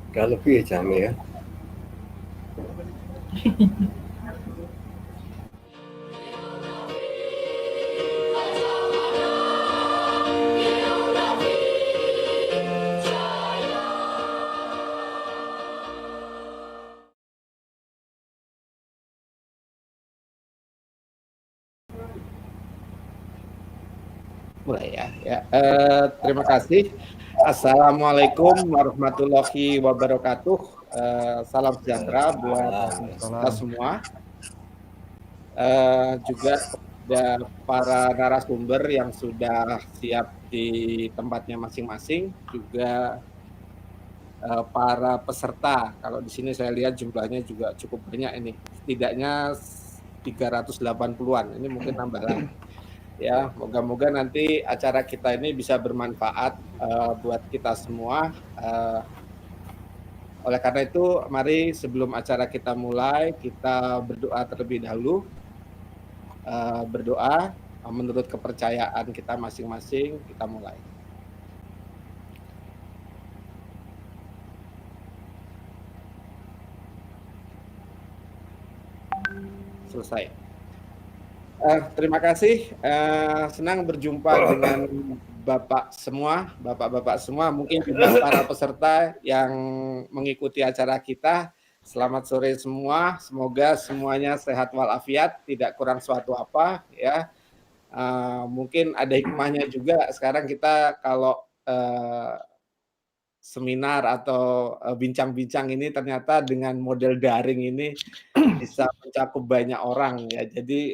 Gak lebih ya jamnya ya. Mulai ya. Terima kasih. Assalamualaikum warahmatullahi wabarakatuh. Salam sejahtera buat kita semua. Juga kepada para narasumber yang sudah siap di tempatnya masing-masing, juga para peserta. Kalau di sini saya lihat jumlahnya juga cukup banyak ini, setidaknya 380-an. Ini mungkin nambah lagi. Ya, moga-moga nanti acara kita ini bisa bermanfaat buat kita semua. Oleh karena itu, mari sebelum acara kita mulai, kita berdoa terlebih dahulu. Berdoa menurut kepercayaan kita masing-masing, kita mulai. Selesai. Terima kasih. Senang berjumpa dengan Bapak semua, Bapak-bapak semua, mungkin juga para peserta yang mengikuti acara kita. Selamat sore semua. Semoga semuanya sehat walafiat, tidak kurang suatu apa ya. Mungkin ada hikmahnya juga. Sekarang kita kalau seminar atau bincang-bincang ini ternyata dengan model daring ini bisa mencakup banyak orang ya. Jadi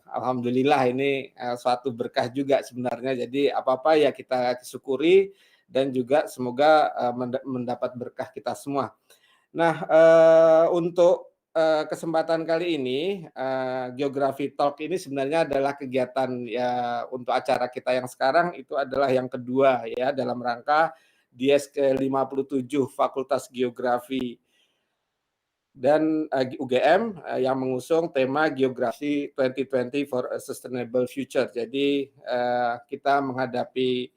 alhamdulillah ini suatu berkah juga sebenarnya. Jadi apa-apa ya kita syukuri dan juga semoga mendapat berkah kita semua. Nah, untuk kesempatan kali ini Geografi Talk ini sebenarnya adalah kegiatan ya untuk acara kita yang sekarang itu adalah yang kedua ya dalam rangka Dies ke-57 Fakultas Geografi dan UGM yang mengusung tema Geografi 2020 for a Sustainable Future. Jadi kita menghadapi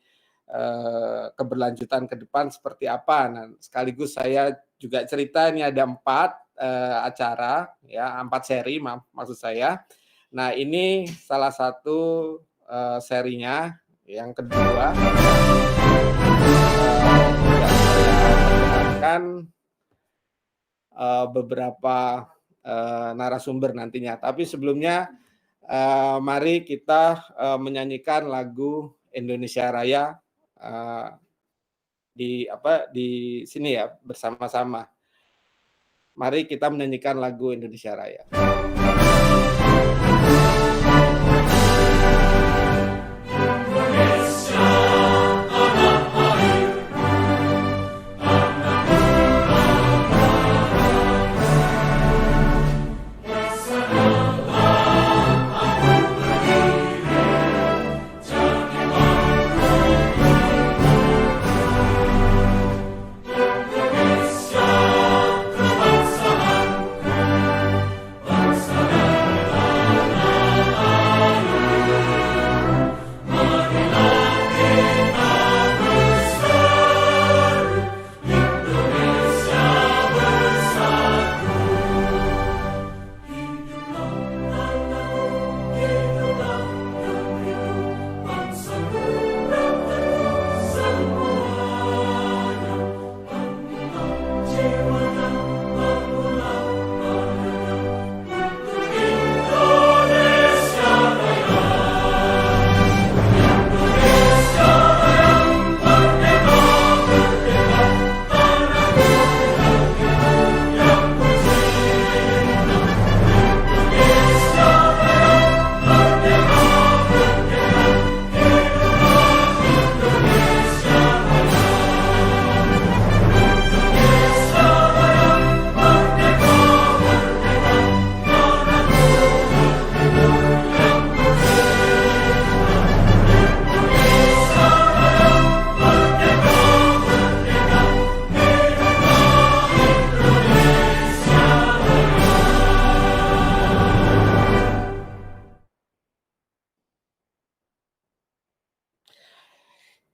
keberlanjutan ke depan seperti apa. Nah, sekaligus saya juga cerita ini ada 4 acara, ya 4 seri maksud saya. Nah ini salah satu serinya yang kedua. Akan beberapa narasumber nantinya. Tapi sebelumnya mari kita menyanyikan lagu Indonesia Raya di sini ya bersama-sama. Mari kita menyanyikan lagu Indonesia Raya.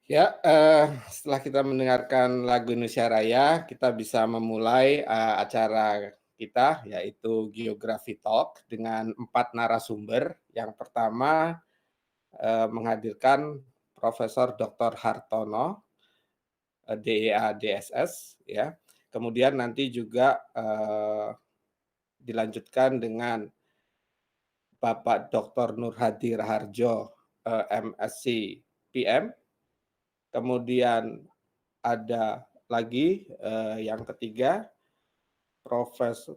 Ya, setelah kita mendengarkan lagu Indonesia Raya, kita bisa memulai, acara kita, yaitu Geography Talk dengan 4 narasumber. Yang pertama, menghadirkan Profesor Dr. Hartono, DEA DSS, ya. Kemudian nanti juga, dilanjutkan dengan Bapak Dr. Nur Hadi Raharjo, MSc PM. Kemudian ada lagi, yang ketiga, Profesor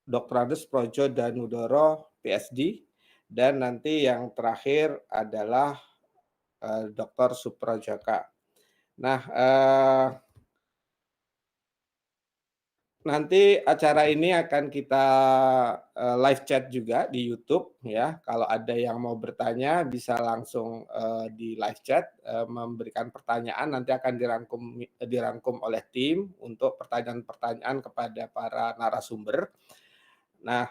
Dr. Andes Projo Danudoro, PhD, dan nanti yang terakhir adalah, Dr. Suprajaka. Nah, nanti acara ini akan kita, live chat juga di YouTube ya. Kalau ada yang mau bertanya bisa langsung, di live chat, memberikan pertanyaan, nanti akan dirangkum oleh tim untuk pertanyaan-pertanyaan kepada para narasumber. Nah,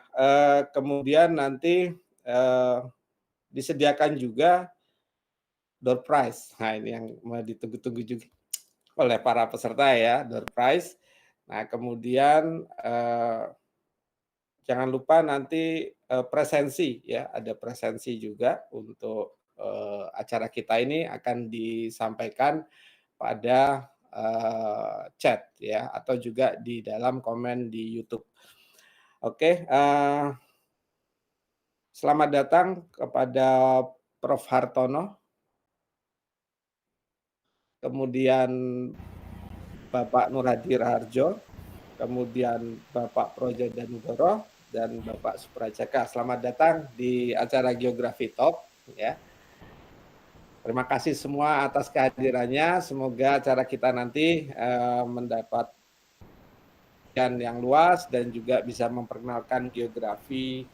kemudian nanti, disediakan juga door prize. Nah, ini yang mau ditunggu-tunggu juga oleh para peserta ya, door prize. Nah, kemudian, jangan lupa nanti, presensi ya, ada presensi juga untuk, acara kita ini akan disampaikan pada, chat ya, atau juga di dalam komen di YouTube. Oke, selamat datang kepada Prof. Hartono, kemudian Bapak Nur Hadi Raharjo, kemudian Bapak Projo Danugoro, dan Bapak Suprajaka. Selamat datang di acara Geografi Talk ya. Terima kasih semua atas kehadirannya. Semoga acara kita nanti mendapat yang luas dan juga bisa memperkenalkan geografi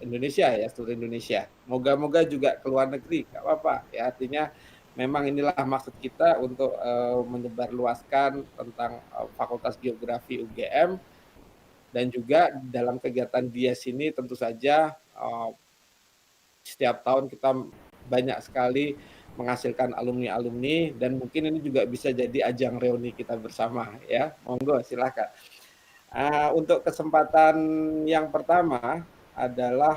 Indonesia ya, seluruh Indonesia. Moga-moga juga ke luar negeri, nggak apa-apa ya. Artinya memang inilah maksud kita untuk menyebarluaskan tentang Fakultas Geografi UGM, dan juga dalam kegiatan DIAS ini tentu saja setiap tahun kita banyak sekali menghasilkan alumni-alumni, dan mungkin ini juga bisa jadi ajang reuni kita bersama ya. Monggo silakan. Untuk kesempatan yang pertama adalah,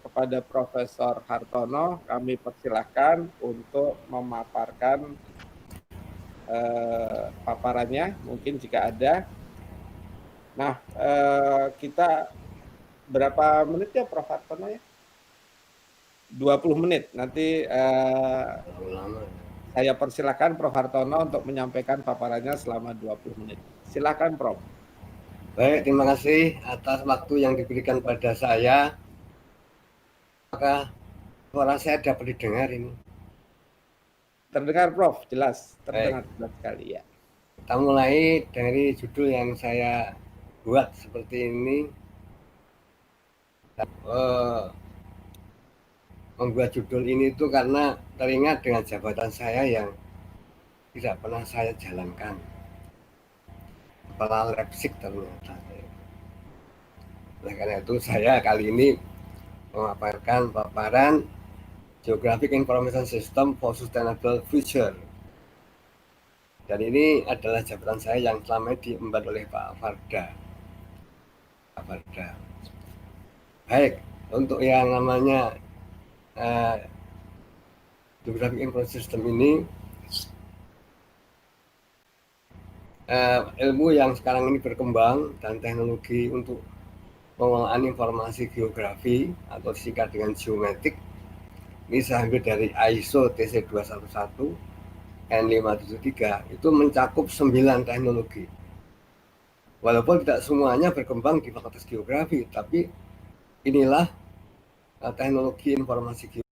kepada Profesor Hartono kami persilahkan untuk memaparkan, paparannya mungkin jika ada. Nah, kita berapa menit ya Prof. Hartono ya? 20 menit. Nanti, saya persilahkan Prof. Hartono untuk menyampaikan paparannya selama 20 menit. Silakan Prof. Baik, terima kasih atas waktu yang diberikan pada saya. Apakah suara saya dapat didengar ini? Terdengar Prof, jelas. Baik, Terdengar jelas sekali ya. kita mulai dari judul yang saya buat seperti ini. Membuat judul ini itu karena teringat dengan jabatan saya yang tidak pernah saya jalankan. Kepala Repsik ternyata. Oleh karena itu saya kali ini memaparkan paparan Geographic Information System for Sustainable Future. Dan ini adalah jabatan saya yang selama ini diemban oleh Pak Farda. Pak Farda. Baik, untuk yang namanya Geographic Information System ini ilmu yang sekarang ini berkembang dan teknologi untuk pengelolaan informasi geografi atau disingkat dengan geometik ini saya ambil dari ISO TC 211 N573 itu mencakup 9 teknologi. Walaupun tidak semuanya berkembang di Fakultas Geografi, tapi inilah teknologi informasi geografi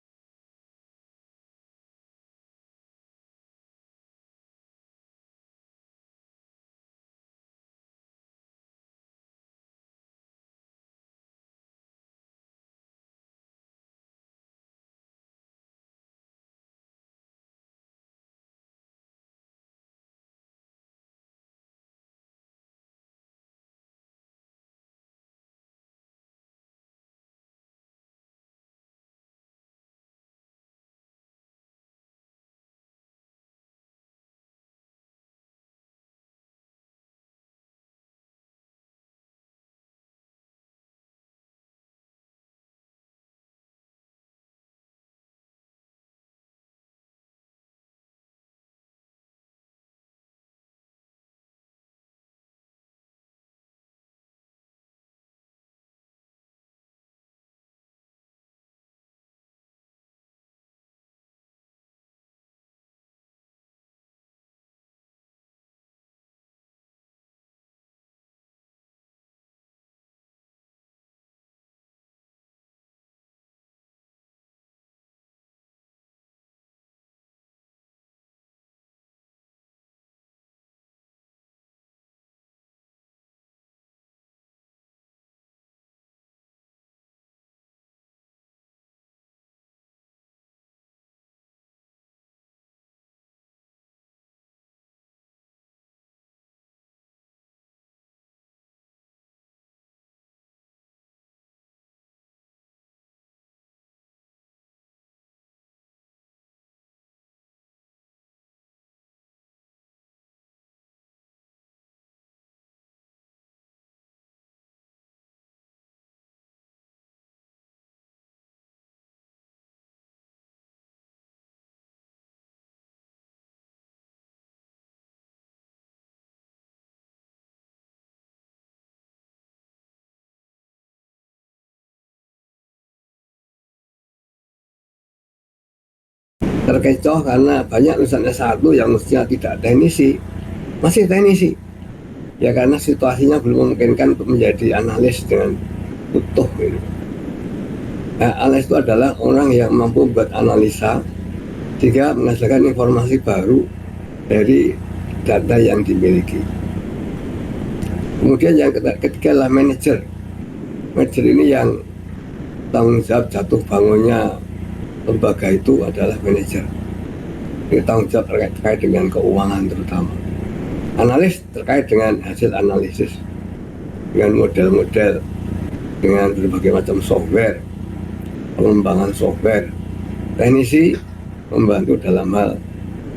terkecoh karena banyak lulusan S1 yang mestinya tidak teknisi, masih teknisi. Ya karena situasinya belum memungkinkan untuk menjadi analis dengan utuh gitu. Nah, analis itu adalah orang yang mampu buat analisa sehingga menghasilkan informasi baru dari data yang dimiliki. Kemudian yang ketiga adalah manajer. Manajer ini yang tanggung jawab jatuh bangunnya lembaga itu adalah manajer. Ini tanggung jawab terkait dengan keuangan terutama. Analis terkait dengan hasil analisis, dengan model-model, dengan berbagai macam software, pengembangan software. Teknisi membantu dalam hal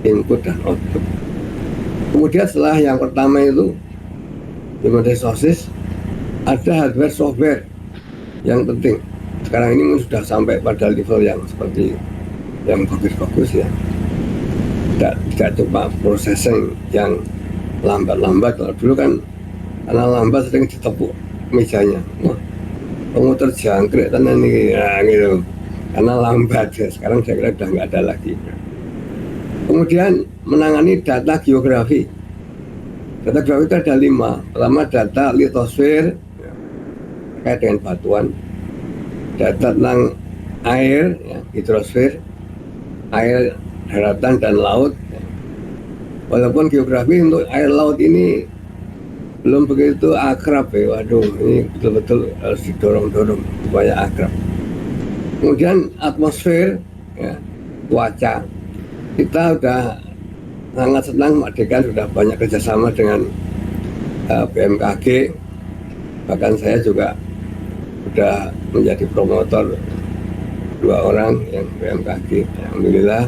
input dan output. Kemudian setelah yang pertama itu human resources, ada hardware software yang penting. Sekarang ini sudah sampai pada level yang seperti yang bagus-bagus ya. Tidak cuma processing yang lambat-lambat. Kalau dulu kan karena lambat sering ditepuk mejanya. Wah, komputer jangkrik tenan ini, nah, gitu. Karena lambat ya. Sekarang saya kira sudah nggak ada lagi. Kemudian menangani data geografi. Data geografi itu ada 5. Pertama data litosfer terkait dengan batuan, data tentang air, ya, hidrosfer, air daratan dan laut. Ya. Walaupun geografi untuk air laut ini belum begitu akrab ya, waduh ini betul-betul harus didorong-dorong supaya akrab. Kemudian atmosfer, ya, cuaca. Kita sudah sangat senang Pak Dekan sudah banyak kerjasama dengan BMKG. Bahkan saya juga sudah menjadi promotor 2 orang yang BMKG. Alhamdulillah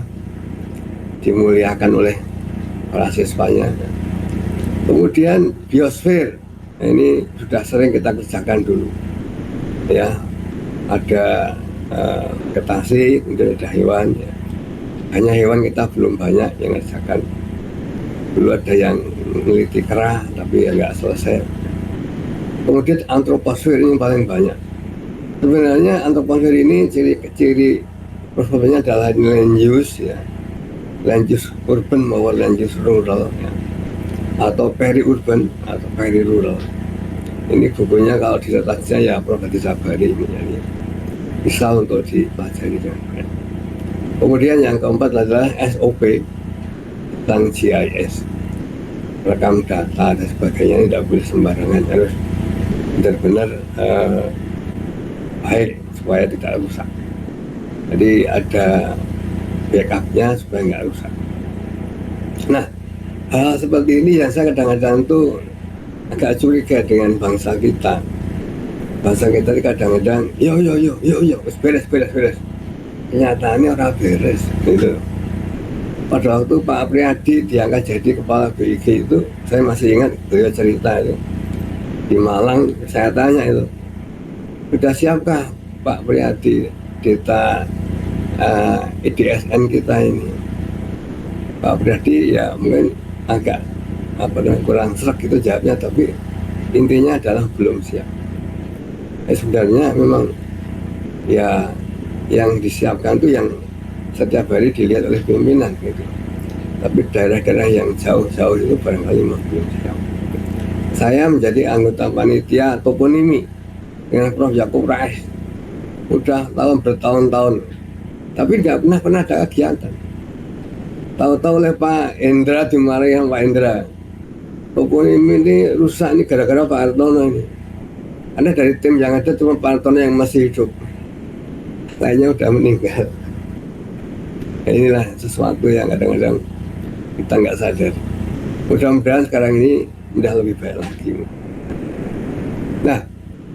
dimuliakan oleh para siswanya. Kemudian biosfer, nah, ini sudah sering kita kerjakan dulu. Ya, ada ketasi, kemudian ada hewan. Ya. Hanya hewan kita belum banyak yang ngerjakan. Dulu ada yang meneliti kera tapi ya nggak selesai. Kemudian antroposfer ini paling banyak. Sebenarnya antroposfer ini ciri problemnya adalah land use ya, land use urban maupun land use rural ya, atau peri-urban atau peri-rural. Ini bukunya kalau disertasinya ya Prof. Sabari ini ya. Bisa untuk dipelajari dengan baik. Kemudian yang keempat adalah SOP tentang GIS, rekam data dan sebagainya. Ini tidak boleh sembarangan, harus benar-benar baik supaya tidak rusak. Jadi ada backupnya supaya nggak rusak. Nah, hal seperti ini yang saya kadang-kadang tuh agak curiga dengan bangsa kita. Bangsa kita kadang-kadang yo beres. Kenyataannya orang beres gitu. Pada waktu Pak Priadi diangkat jadi kepala BIG itu, saya masih ingat beliau cerita itu di Malang. Saya tanya itu, sudah siapkah Pak Priadi data IDSN kita ini? Pak Priadi ya mungkin agak kurang serak gitu jawabnya, tapi intinya adalah belum siap. Sebenarnya memang ya yang disiapkan itu yang setiap hari dilihat oleh pimpinan gitu. Tapi daerah-daerah yang jauh-jauh itu barangkali belum siap. Saya menjadi anggota panitia toponimi dengan Prof. Yakub Rais udah bertahun-tahun, tapi nggak pernah ada kegiatan. Tahu-tahu oleh Pak Hendra, dimarahi Pak Hendra, toponimi ini rusak ini gara-gara Pak Hartono ini. Karena dari tim yang ada cuma Pak Hartono yang masih hidup, lainnya udah meninggal. Nah, inilah sesuatu yang kadang-kadang kita nggak sadar. Mudah-mudahan sekarang ini udah lebih baik lagi. Nah,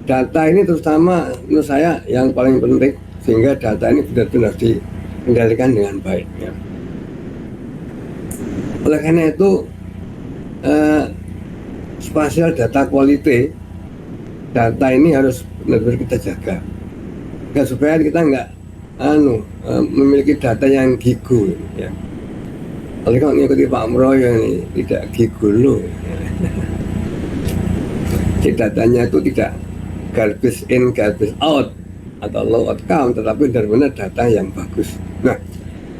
data ini terutama menurut saya yang paling penting, sehingga data ini benar-benar dikendalikan dengan baik ya. Oleh karena itu spatial data quality, data ini harus benar-benar kita jaga. Dan supaya kita nggak memiliki data yang gigu ya. Kalau kalau ngikuti Pak Mroyo ini tidak gigu loh ya. Jadi datanya itu tidak garbage in, garbage out atau low outcome, tetapi benar-benar data yang bagus. Nah,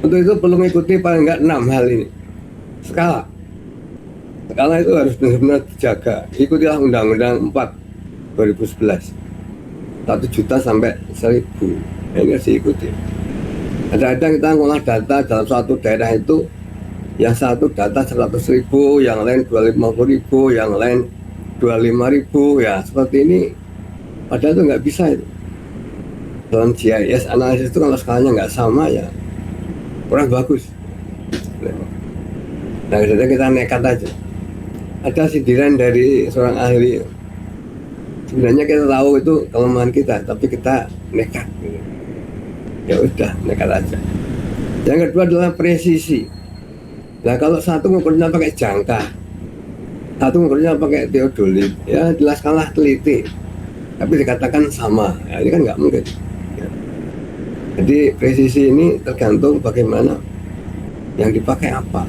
Untuk itu perlu mengikuti paling enggak 6 hal ini. Skala itu harus benar-benar dijaga. Ikutilah Undang-Undang 4 2011, 1 juta sampai 1000. Ini harus diikuti. Kadang-kadang kita ngolah data dalam suatu daerah itu, yang satu data 100.000, yang lain 250.000, yang lain 25.000, ya seperti ini. Padahal itu nggak bisa itu. Dalam GIS analisis itu kalau skalanya nggak sama ya kurang bagus. Nah, kadang kita nekat aja. Ada sindiran dari seorang ahli. Sebenarnya kita tahu itu kelemahan kita, tapi kita nekat. Ya udah, nekat aja. Yang kedua adalah presisi. Nah, kalau satu ngukurnya pakai jangka, satu ngukurnya pakai teodolit, ya jelas kalah teliti. Tapi dikatakan sama, ya, ini kan nggak mungkin. Ya. Jadi presisi ini tergantung bagaimana yang dipakai apa.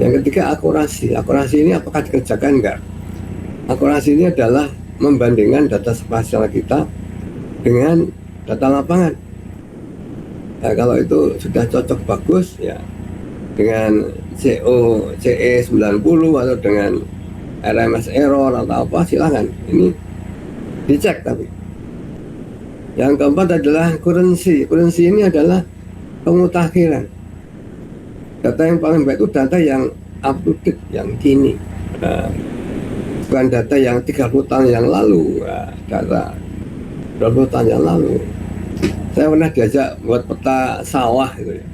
Yang ketiga akurasi. Akurasi ini apakah dikerjakan enggak? Akurasi ini adalah membandingkan data spasial kita dengan data lapangan. Nah, kalau itu sudah cocok bagus ya dengan CE 90 atau dengan RMS error atau apa, silahkan ini dicek. Tapi yang keempat adalah currency. Currency ini adalah pemutakhiran. Data yang paling baik itu data yang up to date, yang kini. Nah, bukan data yang 30 tahun yang lalu. Nah, data 20 tahun yang lalu. Saya pernah diajak buat peta sawah gitu ya.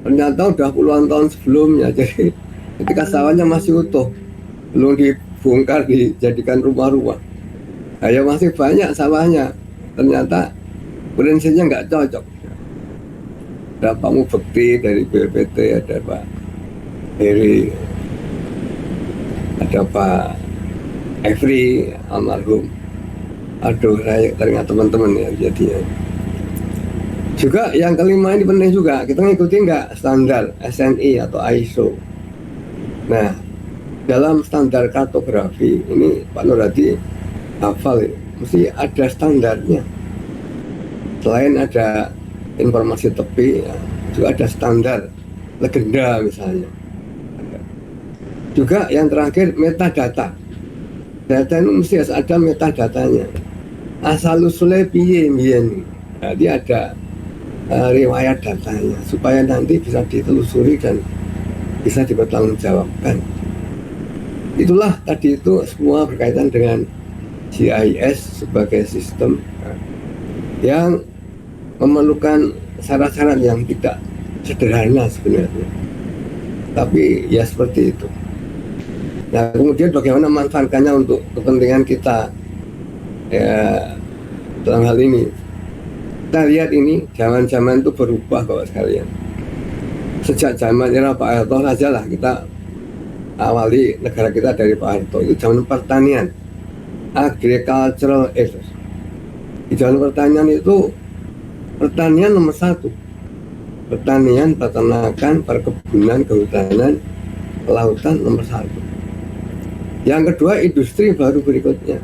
Ternyata udah puluhan tahun sebelumnya. Jadi ketika sawahnya masih utuh, belum dibongkar, dijadikan rumah-rumah. Nah, ya masih banyak sawahnya. Ternyata prinsipnya nggak cocok. Ada Pak Mubekti dari BPT, ada Pak Heri, ada Pak Efri almarhum. Aduh, saya teringat teman-teman ya jadinya. Juga yang kelima ini penting juga, kita ngikutin nggak standar SNI atau ISO. Nah, dalam standar kartografi ini Pak Nurhadi hafal ya, mesti ada standarnya. Selain ada informasi tepi, ya, juga ada standar legenda misalnya. Juga yang terakhir metadata. Data ini mesti harus ada metadatanya. Asal usulnya piye mbiyen. Jadi ada riwayat datanya supaya nanti bisa ditelusuri dan bisa dipertanggungjawabkan. Itulah tadi itu semua berkaitan dengan GIS sebagai sistem yang memerlukan syarat-syarat yang tidak sederhana sebenarnya. Tapi ya seperti itu. Nah, kemudian bagaimana manfaatkannya untuk kepentingan kita ya dalam hal ini. Kita lihat ini zaman-zaman itu berubah kok sekalian. Sejak zaman era Pak Harto saja lah kita awali negara kita dari Pak Harto. Itu zaman pertanian, agricultural age. Di zaman pertanian itu pertanian nomor 1. Pertanian, peternakan, perkebunan, kehutanan, kelautan nomor 1. Yang kedua industri baru berikutnya.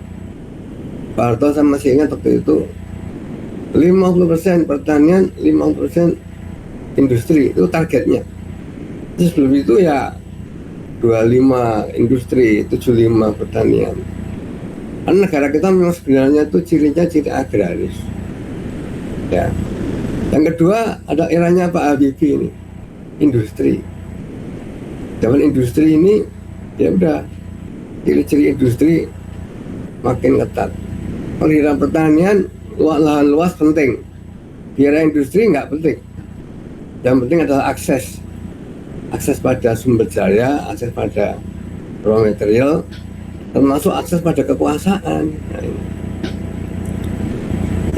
Pak Harto saya masih ingat waktu itu 50% pertanian, 50% industri, itu targetnya. Terus sebelum itu ya 25 industri, 75 pertanian. Karena negara kita memang sebenarnya itu cirinya ciri agraris. Ya. Yang kedua ada eranya Pak Habibie ini, industri. Zaman industri ini ya udah ciri-ciri industri makin ketat. Pengirian pertanian lahan luas penting, biara industri nggak penting. Yang penting adalah akses pada sumber daya, akses pada raw material, termasuk akses pada kekuasaan. Nah, ini.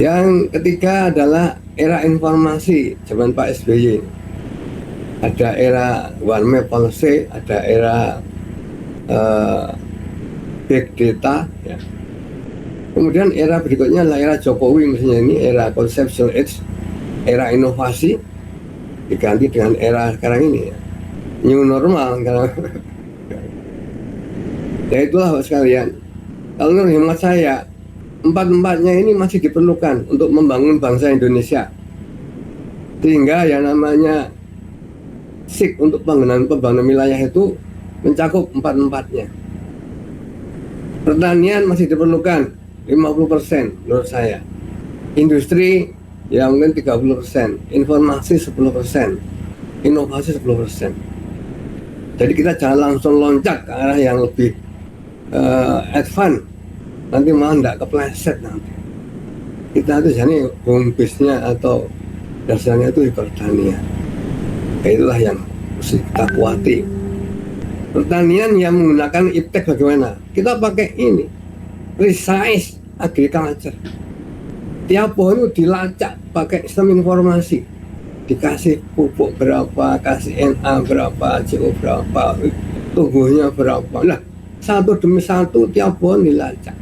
Yang ketiga adalah era informasi zaman Pak SBY. Ada era one map policy, ada era big data, ya. Kemudian era berikutnya adalah era Jokowi, misalnya ini era conceptual age, era inovasi, diganti dengan era sekarang ini ya. New normal sekarang. Ya itulah sekalian. Kalau menurut hemat saya, empat-empatnya ini masih diperlukan untuk membangun bangsa Indonesia. Sehingga yang namanya SIK untuk pembangunan wilayah itu mencakup empat-empatnya. Pertanian masih diperlukan 50% menurut saya. Industri ya mungkin 30%, informasi 10%, inovasi 10%. Jadi kita jangan langsung loncat ke arah yang lebih advance, nanti malah tidak kepleset nanti. Kita itu jadi home base-nya atau dasarnya itu di pertanian. Itulah yang mesti kita kuati. Pertanian yang menggunakan iptek bagaimana? Kita pakai ini, precise agriculture. Tiap pohon itu dilacak pakai sistem informasi, dikasih pupuk berapa, kasih NA berapa, CO berapa, tumbuhnya berapa. Nah, satu demi satu tiap pohon dilacak.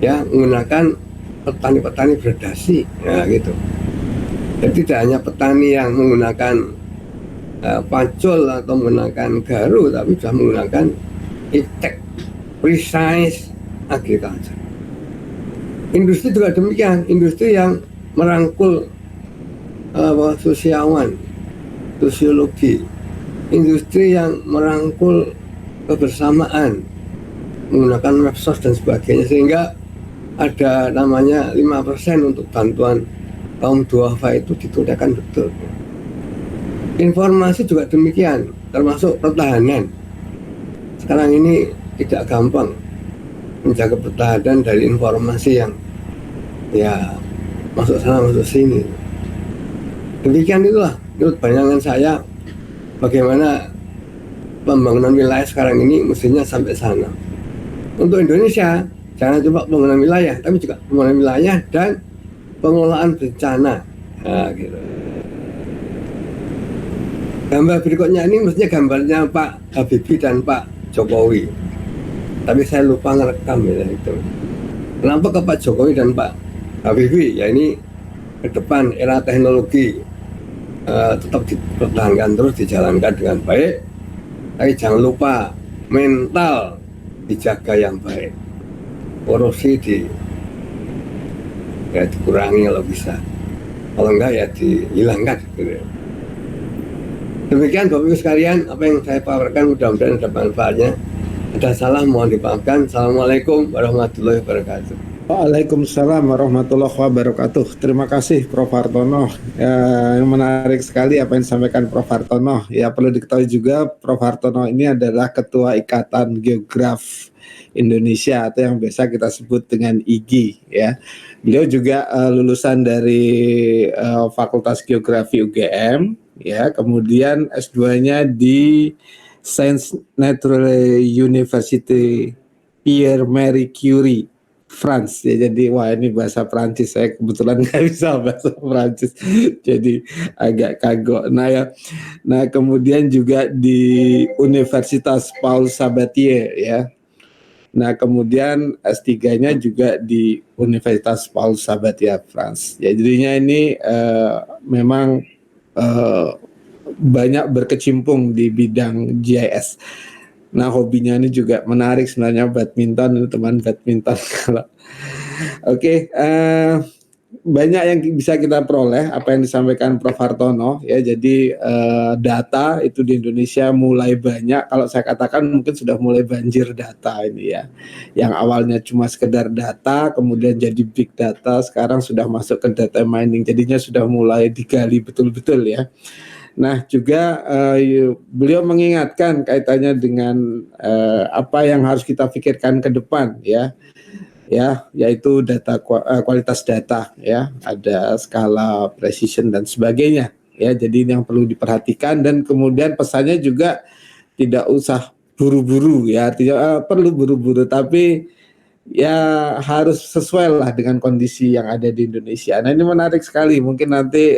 Ya, menggunakan petani-petani berdasi, ya gitu. Jadi tidak hanya petani yang menggunakan pacul atau menggunakan garu, tapi sudah menggunakan iptek, precise agriculture. Industri juga demikian, industri yang merangkul sosiologi, industri yang merangkul kebersamaan, menggunakan medsos dan sebagainya, sehingga ada namanya 5% untuk bantuan kaum duafa itu ditunaikan betul. Informasi juga demikian, termasuk pertahanan. Sekarang ini tidak gampang menjaga pertahanan dari informasi yang ya masuk sana masuk sini. Demikian itulah menurut bayangan saya bagaimana pembangunan wilayah sekarang ini mestinya sampai sana. Untuk Indonesia jangan cuma pembangunan wilayah, tapi juga pembangunan wilayah dan pengelolaan bencana. Nah, gitu. Gambar berikutnya ini mestinya gambarnya Pak Habibie dan Pak Jokowi. Tapi saya lupa ngerekam ya itu. Kenapa ke Pak Jokowi dan Pak Habibie? Ya ini ke depan era teknologi tetap dipertahankan terus, dijalankan dengan baik. Tapi jangan lupa mental dijaga yang baik. Korupsi dikurangi kalau bisa. Kalau enggak ya dihilangkan. Gitu. Demikian Bapak Ibu sekalian, apa yang saya paparkan mudah-mudahan ada manfaatnya. Ada salah mohon dimaafkan. Assalamualaikum warahmatullahi wabarakatuh. Waalaikumsalam warahmatullahi wabarakatuh. Terima kasih Prof. Hartono. Yang menarik sekali apa yang disampaikan Prof. Hartono. Ya perlu diketahui juga Prof. Hartono ini adalah Ketua Ikatan Geograf Indonesia atau yang biasa kita sebut dengan IGI. Ya, beliau juga lulusan dari Fakultas Geografi UGM. Ya, kemudian S2-nya di Sciences Natural University Pierre Marie Curie, France. Ya, jadi wah ini bahasa Prancis, saya kebetulan nggak bisa bahasa Prancis, jadi agak kagok. Nah kemudian juga di Universitas Paul Sabatier ya. Nah kemudian S3-nya juga di Universitas Paul Sabatier France. Ya jadinya ini memang banyak berkecimpung di bidang GIS. Nah hobinya ini juga menarik sebenarnya, badminton, ini teman badminton. Oke, banyak yang bisa kita peroleh apa yang disampaikan Prof. Hartono ya. Jadi data itu di Indonesia mulai banyak, kalau saya katakan mungkin sudah mulai banjir data ini ya. Yang awalnya cuma sekedar data kemudian jadi big data, sekarang sudah masuk ke data mining, jadinya sudah mulai digali betul-betul ya. Nah juga beliau mengingatkan kaitannya dengan apa yang harus kita pikirkan ke depan ya, yaitu data kualitas data ya, ada skala precision dan sebagainya ya. Jadi ini yang perlu diperhatikan, dan kemudian pesannya juga tidak usah buru-buru ya, artinya perlu buru-buru tapi ya harus sesuai lah dengan kondisi yang ada di Indonesia. Nah ini menarik sekali, mungkin nanti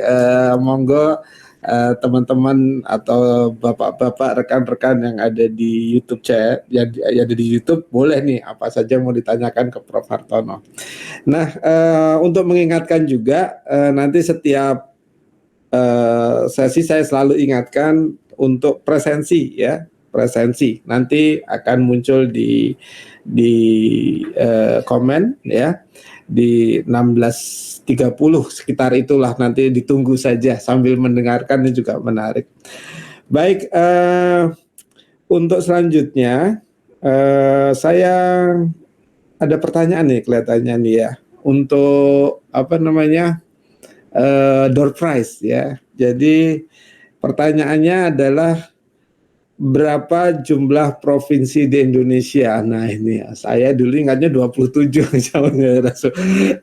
monggo teman-teman atau bapak-bapak rekan-rekan yang ada di YouTube chat, yang ada di YouTube, boleh nih apa saja mau ditanyakan ke Prof. Hartono. Nah untuk mengingatkan juga nanti setiap sesi saya selalu ingatkan untuk presensi ya. presensi. Nanti akan muncul di komen ya di 16.30 sekitar itulah, nanti ditunggu saja sambil mendengarkan, ini juga menarik. Baik, untuk selanjutnya saya ada pertanyaan nih kelihatannya nih ya, untuk apa namanya door prize ya. Jadi pertanyaannya adalah berapa jumlah provinsi di Indonesia? Nah ini saya dulu ingatnya 27 zaman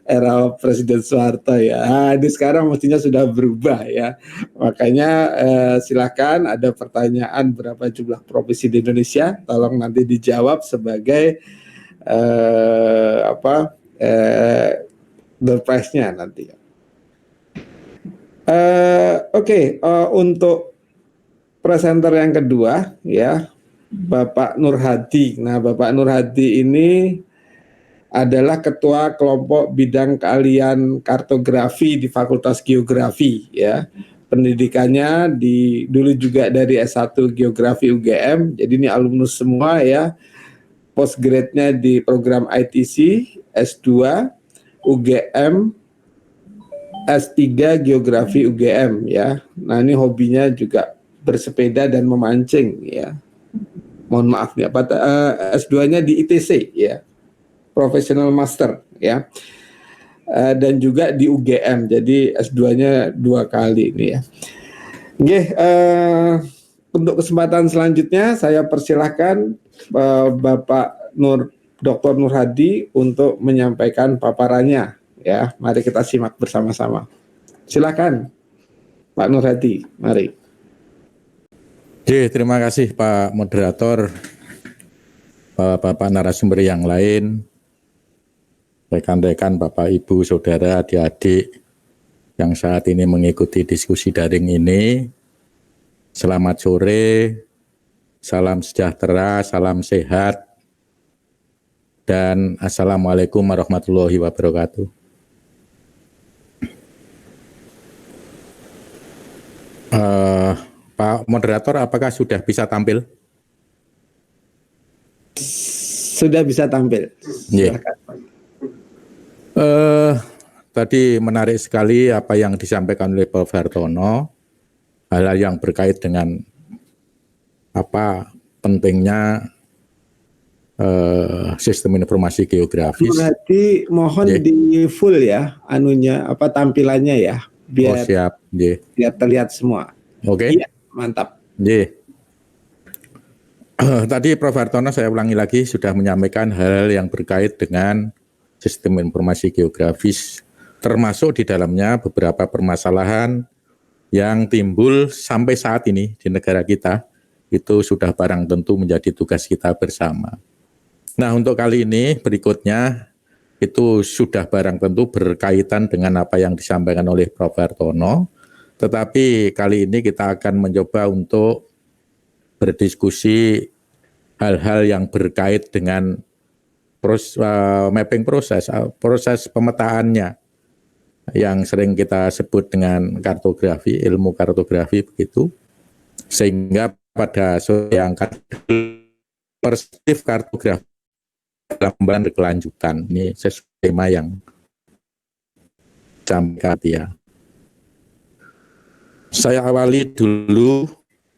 era Presiden Soeharto ya. Nah, ini sekarang mestinya sudah berubah ya. Makanya silakan, ada pertanyaan berapa jumlah provinsi di Indonesia, tolong nanti dijawab sebagai door prize-nya nanti. Oke, untuk presenter yang kedua ya, Bapak Nur Hadi. Nah, Bapak Nur Hadi ini adalah ketua kelompok bidang keahlian kartografi di Fakultas Geografi ya. Pendidikannya dulu juga dari S1 Geografi UGM. Jadi ini alumnus semua ya. Postgrade-nya di program ITC, S2 UGM, S3 Geografi UGM ya. Nah, ini hobinya juga bersepeda dan memancing ya. Mohon maaf ya, S2-nya di ITC ya, Professional Master ya, dan juga di UGM, jadi S2-nya 2 kali ini ya. Oke, untuk kesempatan selanjutnya saya persilahkan Bapak Dr. Nur Hadi untuk menyampaikan paparannya ya. Mari kita simak bersama-sama. Silakan Pak Nur Hadi, mari. Terima kasih Pak Moderator, Bapak narasumber yang lain, rekan-rekan, Bapak, Ibu, Saudara, adik-adik yang saat ini mengikuti diskusi daring ini. Selamat sore, salam sejahtera, salam sehat, dan Assalamualaikum warahmatullahi wabarakatuh. Pak Moderator, apakah sudah bisa tampil? Sudah bisa tampil. Yeah. Tadi menarik sekali apa yang disampaikan oleh Prof. Hartono, hal yang berkait dengan apa pentingnya sistem informasi geografis. Berarti mohon di full ya, anunya apa tampilannya ya, biar siap. Biar terlihat semua. Oke. Iya, mantap. Tadi Prof. Hartono, saya ulangi lagi, sudah menyampaikan hal yang berkait dengan sistem informasi geografis, termasuk di dalamnya beberapa permasalahan yang timbul sampai saat ini di negara kita, itu sudah barang tentu menjadi tugas kita bersama. Nah, untuk kali ini berikutnya itu sudah barang tentu berkaitan dengan apa yang disampaikan oleh Prof. Hartono, tetapi kali ini kita akan mencoba untuk berdiskusi hal-hal yang berkait dengan mapping proses pemetaannya yang sering kita sebut dengan kartografi, ilmu kartografi begitu, sehingga pada yang perspektif kartografi dalam berkelanjutan ini sesuai tema yang sampaikan ya. Saya awali dulu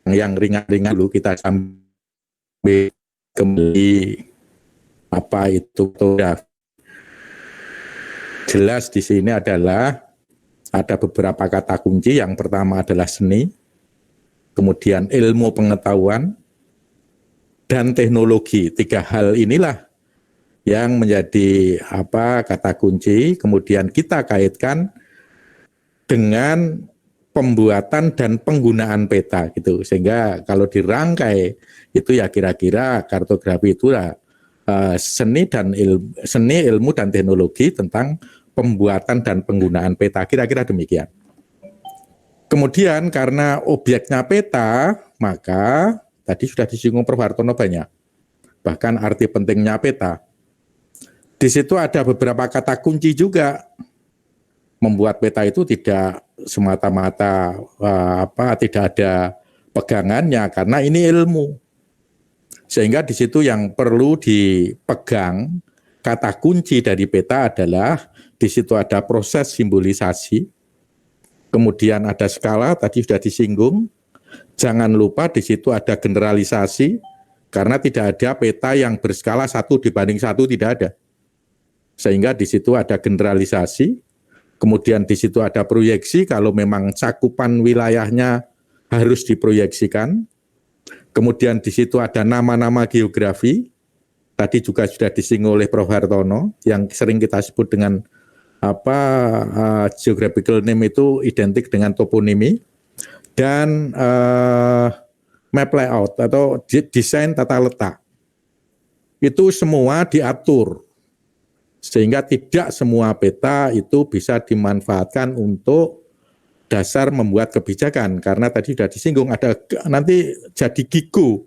yang ringan-ringan dulu, kita sampai kembali apa itu kartografi. Jelas di sini adalah ada beberapa kata kunci. Yang pertama adalah seni, kemudian ilmu pengetahuan, dan teknologi. 3 hal inilah yang menjadi apa kata kunci. Kemudian kita kaitkan dengan pembuatan dan penggunaan peta gitu, sehingga kalau dirangkai itu ya kira-kira kartografi itu seni, ilmu dan teknologi tentang pembuatan dan penggunaan peta, kira-kira demikian. Kemudian karena objeknya peta, maka tadi sudah disinggung Prof. Hartono banyak, bahkan arti pentingnya peta. Di situ ada beberapa kata kunci juga. Membuat peta itu tidak semata-mata tidak ada pegangannya, karena ini ilmu. Sehingga di situ yang perlu dipegang, kata kunci dari peta adalah di situ ada proses simbolisasi, kemudian ada skala, tadi sudah disinggung. Jangan lupa di situ ada generalisasi, karena tidak ada peta yang berskala 1:1, tidak ada. Sehingga di situ ada generalisasi, kemudian di situ ada proyeksi, kalau memang cakupan wilayahnya harus diproyeksikan. Kemudian di situ ada nama-nama geografi, tadi juga sudah disinggung oleh Prof. Hartono, yang sering kita sebut dengan geographical name itu identik dengan toponimi, dan map layout atau desain tata letak. Itu semua diatur, sehingga tidak semua peta itu bisa dimanfaatkan untuk dasar membuat kebijakan, karena tadi sudah disinggung ada nanti jadi gigo.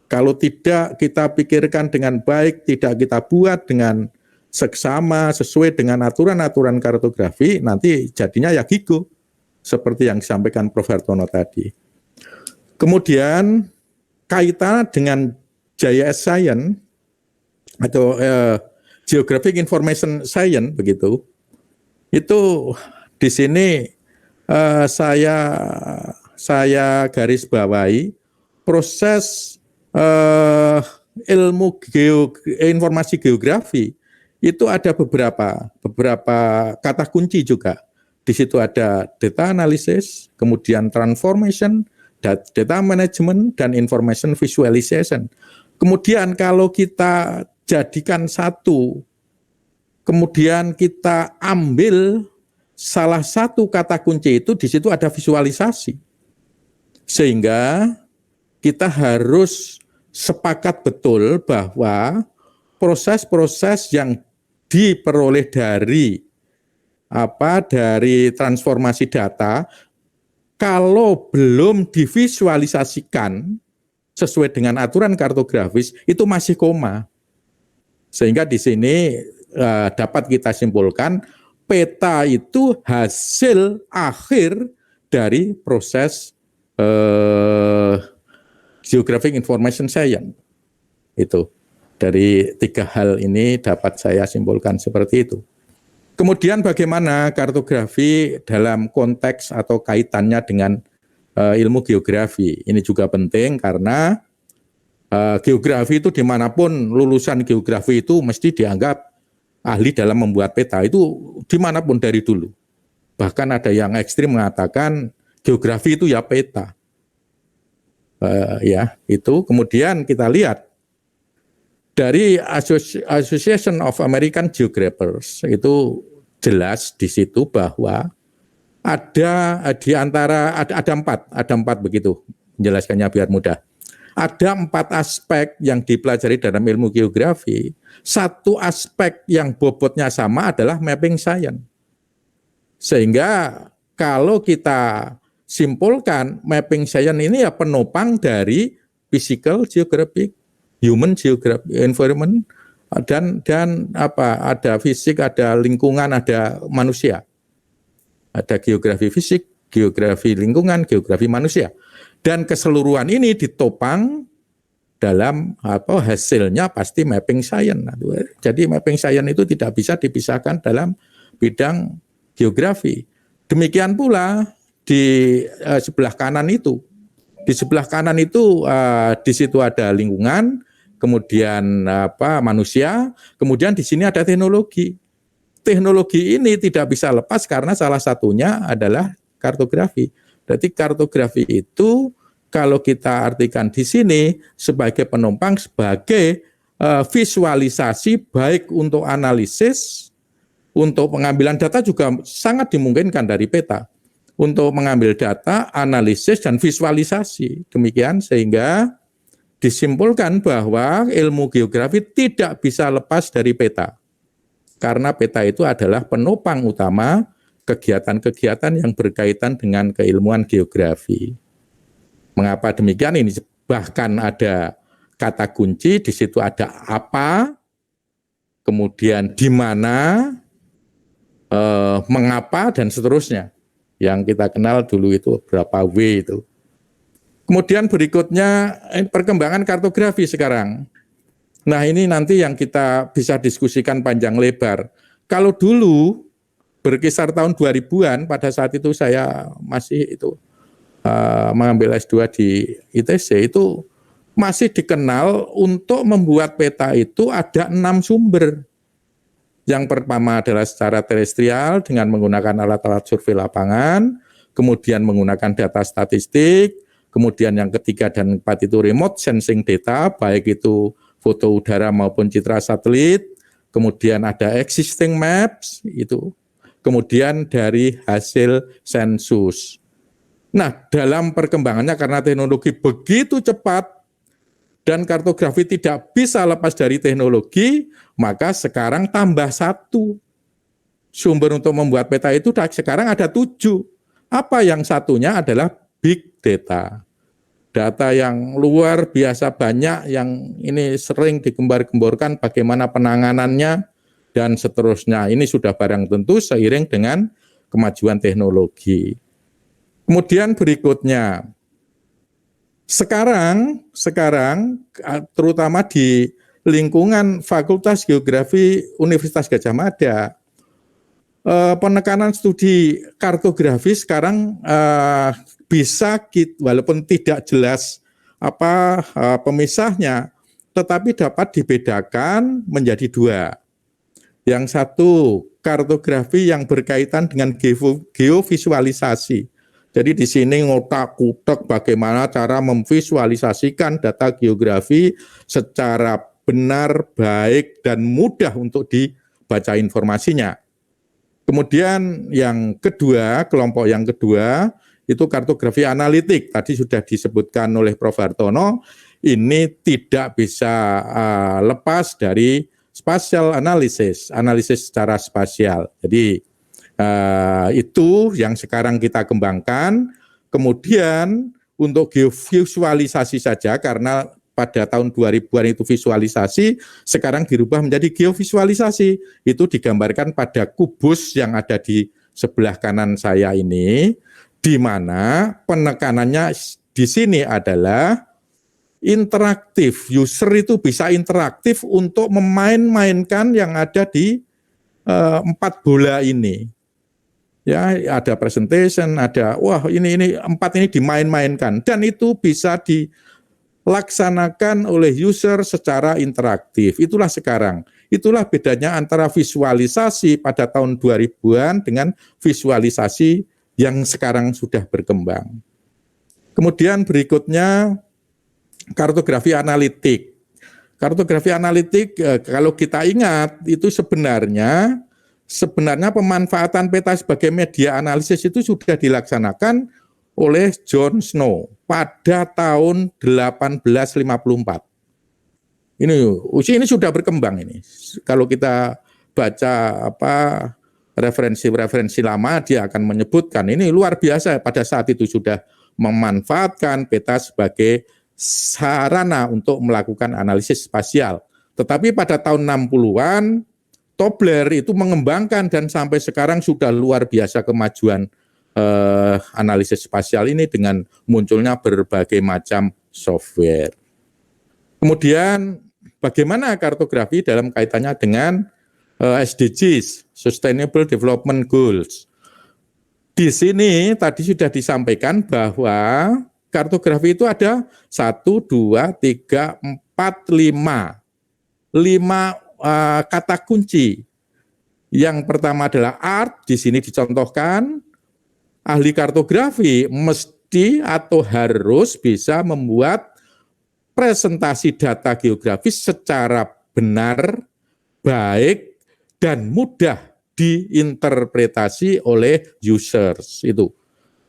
Kalau tidak kita pikirkan dengan baik, tidak kita buat dengan seksama sesuai dengan aturan-aturan kartografi, nanti jadinya ya gigo, seperti yang disampaikan Prof. Hartono tadi. Kemudian kaitan dengan GIS Science atau Geographic Information Science begitu, itu di sini saya garis bawahi proses ilmu informasi geografi itu ada beberapa kata kunci juga. Di situ ada data analysis, kemudian transformation, data management, dan information visualization. Kemudian kalau kita jadikan satu, kemudian kita ambil salah satu kata kunci itu, di situ ada visualisasi. Sehingga kita harus sepakat betul bahwa proses-proses yang diperoleh dari transformasi data, kalau belum divisualisasikan sesuai dengan aturan kartografis, itu masih koma. Sehingga di sini dapat kita simpulkan peta itu hasil akhir dari proses Geographic Information Science. Itu dari 3 hal ini dapat saya simpulkan seperti itu. Kemudian bagaimana kartografi dalam konteks atau kaitannya dengan ilmu geografi. Ini juga penting karena geografi itu dimanapun lulusan geografi itu mesti dianggap ahli dalam membuat peta, itu dimanapun dari dulu. Bahkan ada yang ekstrim mengatakan geografi itu ya peta. Ya, itu kemudian kita lihat dari Association of American Geographers itu jelas di situ bahwa ada di antara ada 4 begitu menjelaskannya biar mudah. Ada 4 aspek yang dipelajari dalam ilmu geografi. Satu aspek yang bobotnya sama adalah mapping science. Sehingga kalau kita simpulkan mapping science ini ya penopang dari physical geographic, human geographic, environment, dan ada fisik, ada lingkungan, ada manusia. Ada geografi fisik, geografi lingkungan, geografi manusia. Dan keseluruhan ini ditopang dalam hasilnya pasti mapping science. Jadi mapping science itu tidak bisa dipisahkan dalam bidang geografi. Demikian pula di sebelah kanan itu. Di sebelah kanan itu di situ ada lingkungan, kemudian manusia, kemudian di sini ada teknologi. Teknologi ini tidak bisa lepas karena salah satunya adalah kartografi. Jadi kartografi itu kalau kita artikan di sini sebagai penumpang, sebagai visualisasi baik untuk analisis, untuk pengambilan data juga sangat dimungkinkan dari peta. Untuk mengambil data, analisis, dan visualisasi. Demikian sehingga disimpulkan bahwa ilmu geografi tidak bisa lepas dari peta. Karena peta itu adalah penopang utama kegiatan-kegiatan yang berkaitan dengan keilmuan geografi. Mengapa demikian? Ini bahkan ada kata kunci, di situ ada apa, kemudian di mana, mengapa, dan seterusnya. Yang kita kenal dulu itu berapa W itu. Kemudian berikutnya perkembangan kartografi sekarang. Nah ini nanti yang kita bisa diskusikan panjang lebar. Kalau dulu berkisar tahun 2000-an, pada saat itu saya masih mengambil S2 di ITC, itu masih dikenal untuk membuat peta itu ada 6 sumber. Yang pertama adalah secara terestrial dengan menggunakan alat-alat survei lapangan, kemudian menggunakan data statistik, kemudian yang ketiga dan keempat itu remote sensing data, baik itu foto udara maupun citra satelit, kemudian ada existing maps, itu, kemudian dari hasil sensus. Nah, dalam perkembangannya karena teknologi begitu cepat, dan kartografi tidak bisa lepas dari teknologi, maka sekarang tambah 1 sumber untuk membuat peta itu sekarang ada 7. Apa yang satunya adalah big data. Data yang luar biasa banyak, yang ini sering digembar-gemborkan bagaimana penanganannya, dan seterusnya. Ini sudah barang tentu seiring dengan kemajuan teknologi. Kemudian berikutnya, sekarang terutama di lingkungan Fakultas Geografi Universitas Gadjah Mada, penekanan studi kartografi sekarang bisa walaupun tidak jelas pemisahnya, tetapi dapat dibedakan menjadi 2. Yang satu, kartografi yang berkaitan dengan geovisualisasi. Jadi di sini ngotak-kutek bagaimana cara memvisualisasikan data geografi secara benar, baik, dan mudah untuk dibaca informasinya. Kemudian yang kedua, kelompok yang kedua, itu kartografi analitik. Tadi sudah disebutkan oleh Prof. Hartono, ini tidak bisa lepas dari spatial analysis, analisis secara spasial. Jadi itu yang sekarang kita kembangkan. Kemudian untuk geovisualisasi saja, karena pada tahun 2000-an itu visualisasi, sekarang dirubah menjadi geovisualisasi. Itu digambarkan pada kubus yang ada di sebelah kanan saya ini, di mana penekanannya di sini adalah interaktif. User itu bisa interaktif untuk memain-mainkan yang ada di 4 bola ini. Ya, ada presentation, ada ini 4 ini dimain-mainkan, dan itu bisa dilaksanakan oleh user secara interaktif. Itulah sekarang. Itulah bedanya antara visualisasi pada tahun 2000-an dengan visualisasi yang sekarang sudah berkembang. Kemudian berikutnya kartografi analitik. Kartografi analitik, kalau kita ingat, itu sebenarnya pemanfaatan peta sebagai media analisis itu sudah dilaksanakan oleh John Snow pada tahun 1854. Ini sudah berkembang ini. Kalau kita baca referensi lama, dia akan menyebutkan ini luar biasa, pada saat itu sudah memanfaatkan peta sebagai sarana untuk melakukan analisis spasial. Tetapi pada tahun 60-an Tobler itu mengembangkan, dan sampai sekarang sudah luar biasa kemajuan analisis spasial ini dengan munculnya berbagai macam software. Kemudian bagaimana kartografi dalam kaitannya dengan SDGs, Sustainable Development Goals. Di sini tadi sudah disampaikan bahwa kartografi itu ada 1, 2, 3, 4, 5 kata kunci. Yang pertama adalah art, di sini dicontohkan ahli kartografi mesti atau harus bisa membuat presentasi data geografis secara benar, baik, dan mudah diinterpretasi oleh users. Itu.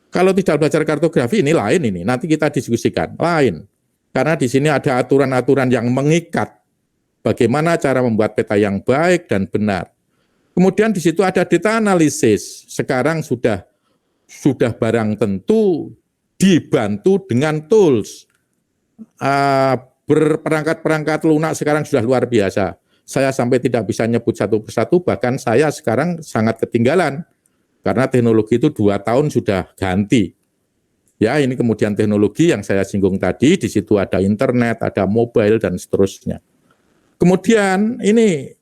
Kalau tidak belajar kartografi ini lain, ini nanti kita diskusikan lain. Karena di sini ada aturan-aturan yang mengikat bagaimana cara membuat peta yang baik dan benar. Kemudian di situ ada data analisis. Sekarang sudah barang tentu dibantu dengan tools. Perangkat-perangkat lunak sekarang sudah luar biasa. Saya sampai tidak bisa nyebut satu persatu, bahkan saya sekarang sangat ketinggalan. Karena teknologi itu 2 tahun sudah ganti. Ya, ini kemudian teknologi yang saya singgung tadi, di situ ada internet, ada mobile, dan seterusnya. Kemudian ini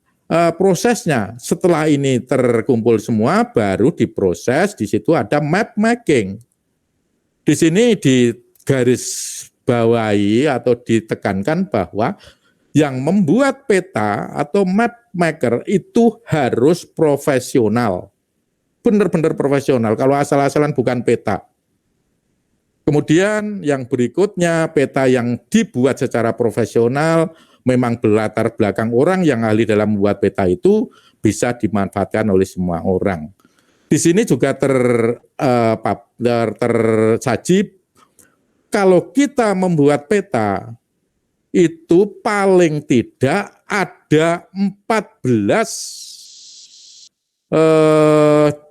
prosesnya, setelah ini terkumpul semua, baru diproses, di situ ada map making. Di sini di garis bawahi atau ditekankan bahwa yang membuat peta atau map maker itu harus profesional. Benar-benar profesional, kalau asal-asalan bukan peta. Kemudian yang berikutnya, peta yang dibuat secara profesional memang berlatar belakang orang yang ahli dalam membuat peta itu bisa dimanfaatkan oleh semua orang. Di sini juga tersaji kalau kita membuat peta itu paling tidak ada 14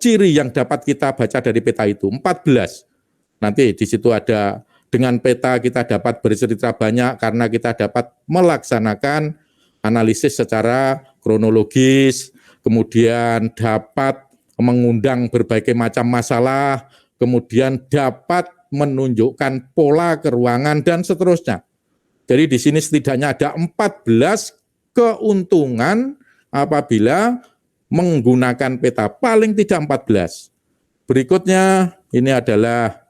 ciri yang dapat kita baca dari peta itu, 14. Nanti di situ ada dengan peta kita dapat bercerita banyak karena kita dapat melaksanakan analisis secara kronologis, kemudian dapat mengundang berbagai macam masalah, kemudian dapat menunjukkan pola keruangan dan seterusnya. Jadi di sini setidaknya ada 14 keuntungan apabila menggunakan peta, paling tidak 14. Berikutnya ini adalah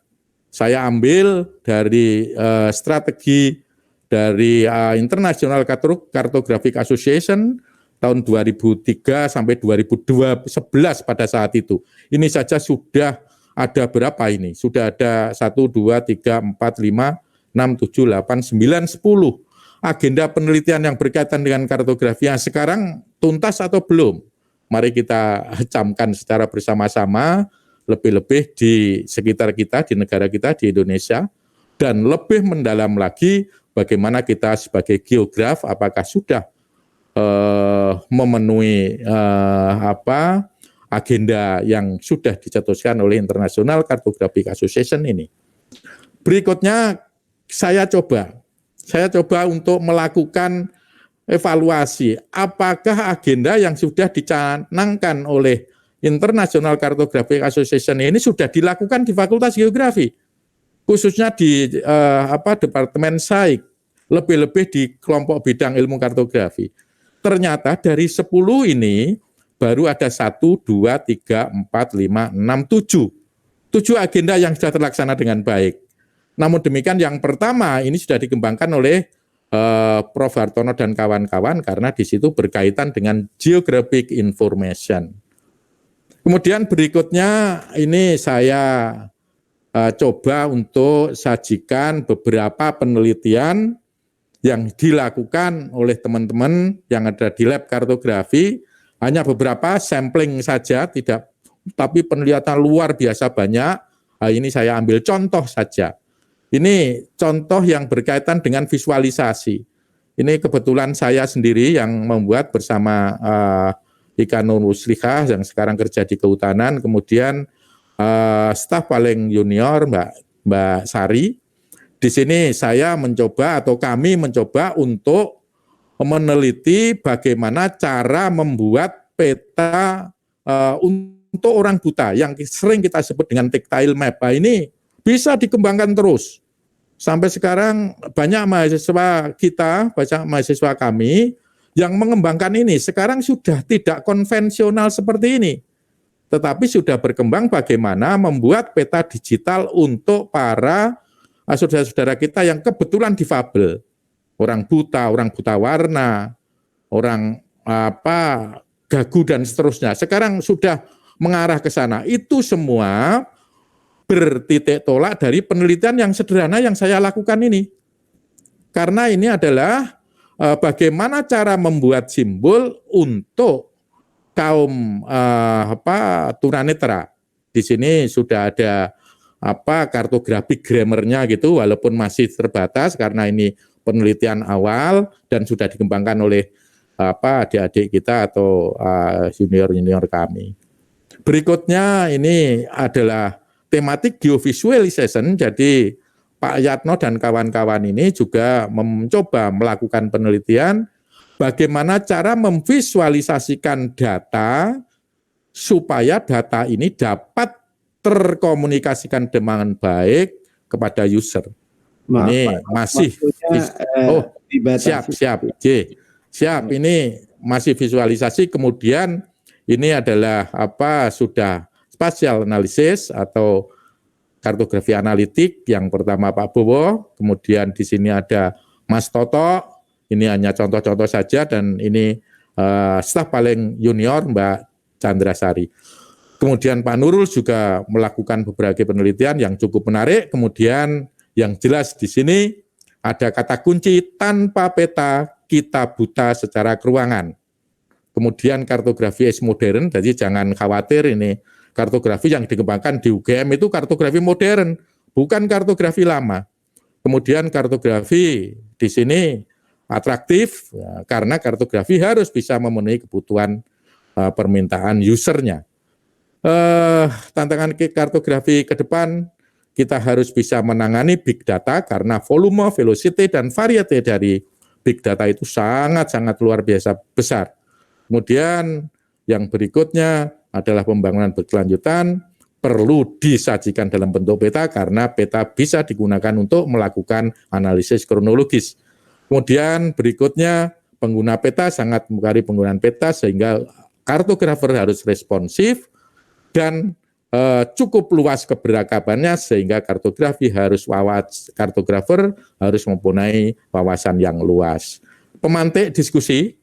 saya ambil dari strategi dari International Cartographic Association tahun 2003 sampai 2011 pada saat itu. Ini saja sudah ada berapa ini? Sudah ada 1, 2, 3, 4, 5, 6, 7, 8, 9, 10 agenda penelitian yang berkaitan dengan kartografi yang sekarang tuntas atau belum. Mari kita camkan secara bersama-sama, lebih-lebih di sekitar kita, di negara kita, di Indonesia, dan lebih mendalam lagi bagaimana kita sebagai geograf apakah sudah memenuhi agenda yang sudah dicetuskan oleh International Cartographic Association ini. Berikutnya saya coba untuk melakukan evaluasi apakah agenda yang sudah dicanangkan oleh International Cartographic Association ini sudah dilakukan di Fakultas Geografi, khususnya di Departemen Saik, lebih-lebih di kelompok bidang ilmu kartografi. Ternyata dari 10 ini baru ada 1, 2, 3, 4, 5, 6, 7. 7 agenda yang sudah terlaksana dengan baik. Namun demikian yang pertama ini sudah dikembangkan oleh Prof. Hartono dan kawan-kawan karena di situ berkaitan dengan geographic information. Kemudian berikutnya ini saya coba untuk sajikan beberapa penelitian yang dilakukan oleh teman-teman yang ada di lab kartografi, hanya beberapa sampling saja, tidak, tapi penelitian luar biasa banyak. Nah, ini saya ambil contoh saja. Ini contoh yang berkaitan dengan visualisasi. Ini kebetulan saya sendiri yang membuat bersama Ika Nur Muslihah yang sekarang kerja di kehutanan, kemudian staf paling junior Mbak Sari. Di sini saya mencoba atau kami mencoba untuk meneliti bagaimana cara membuat peta untuk orang buta yang sering kita sebut dengan tactile map. Nah, ini bisa dikembangkan terus. Sampai sekarang banyak mahasiswa kita, banyak mahasiswa kami yang mengembangkan ini. Sekarang sudah tidak konvensional seperti ini. Tetapi sudah berkembang bagaimana membuat peta digital untuk para saudara-saudara kita yang kebetulan difabel. Orang buta warna, orang gagu dan seterusnya. Sekarang sudah mengarah ke sana. Itu semua bertitik tolak dari penelitian yang sederhana yang saya lakukan ini. Karena ini adalah bagaimana cara membuat simbol untuk kaum tunanetra. Di sini sudah ada kartografi grammarnya gitu, walaupun masih terbatas karena ini penelitian awal dan sudah dikembangkan oleh adik-adik kita atau junior-junior kami. Berikutnya ini adalah tematik geovisualization. Jadi Pak Yatno dan kawan-kawan ini juga mencoba melakukan penelitian bagaimana cara memvisualisasikan data supaya data ini dapat terkomunikasikan dengan baik kepada user. Maaf, Ini Pak, masih dibatasi. siap. Ini masih visualisasi. Kemudian ini adalah sudah spatial analysis atau kartografi analitik. Yang pertama Pak Bowo, kemudian di sini ada Mas Toto. Ini hanya contoh-contoh saja, dan ini staf paling junior Mbak Chandrasari. Kemudian Pak Nurul juga melakukan beberapa penelitian yang cukup menarik. Kemudian yang jelas di sini ada kata kunci, tanpa peta kita buta secara keruangan. Kemudian kartografi is modern, jadi jangan khawatir, ini kartografi yang dikembangkan di UGM itu kartografi modern, bukan kartografi lama. Kemudian kartografi di sini atraktif, ya, karena kartografi harus bisa memenuhi kebutuhan permintaan usernya. Tantangan kartografi ke depan, kita harus bisa menangani big data karena volume, velocity, dan variety dari big data itu sangat-sangat luar biasa besar. Kemudian yang berikutnya adalah pembangunan berkelanjutan, perlu disajikan dalam bentuk peta karena peta bisa digunakan untuk melakukan analisis kronologis. Kemudian berikutnya pengguna peta sangat menghargai penggunaan peta sehingga kartografer harus responsif dan cukup luas keberagamannya sehingga kartografer harus mempunyai wawasan yang luas. Pemantik diskusi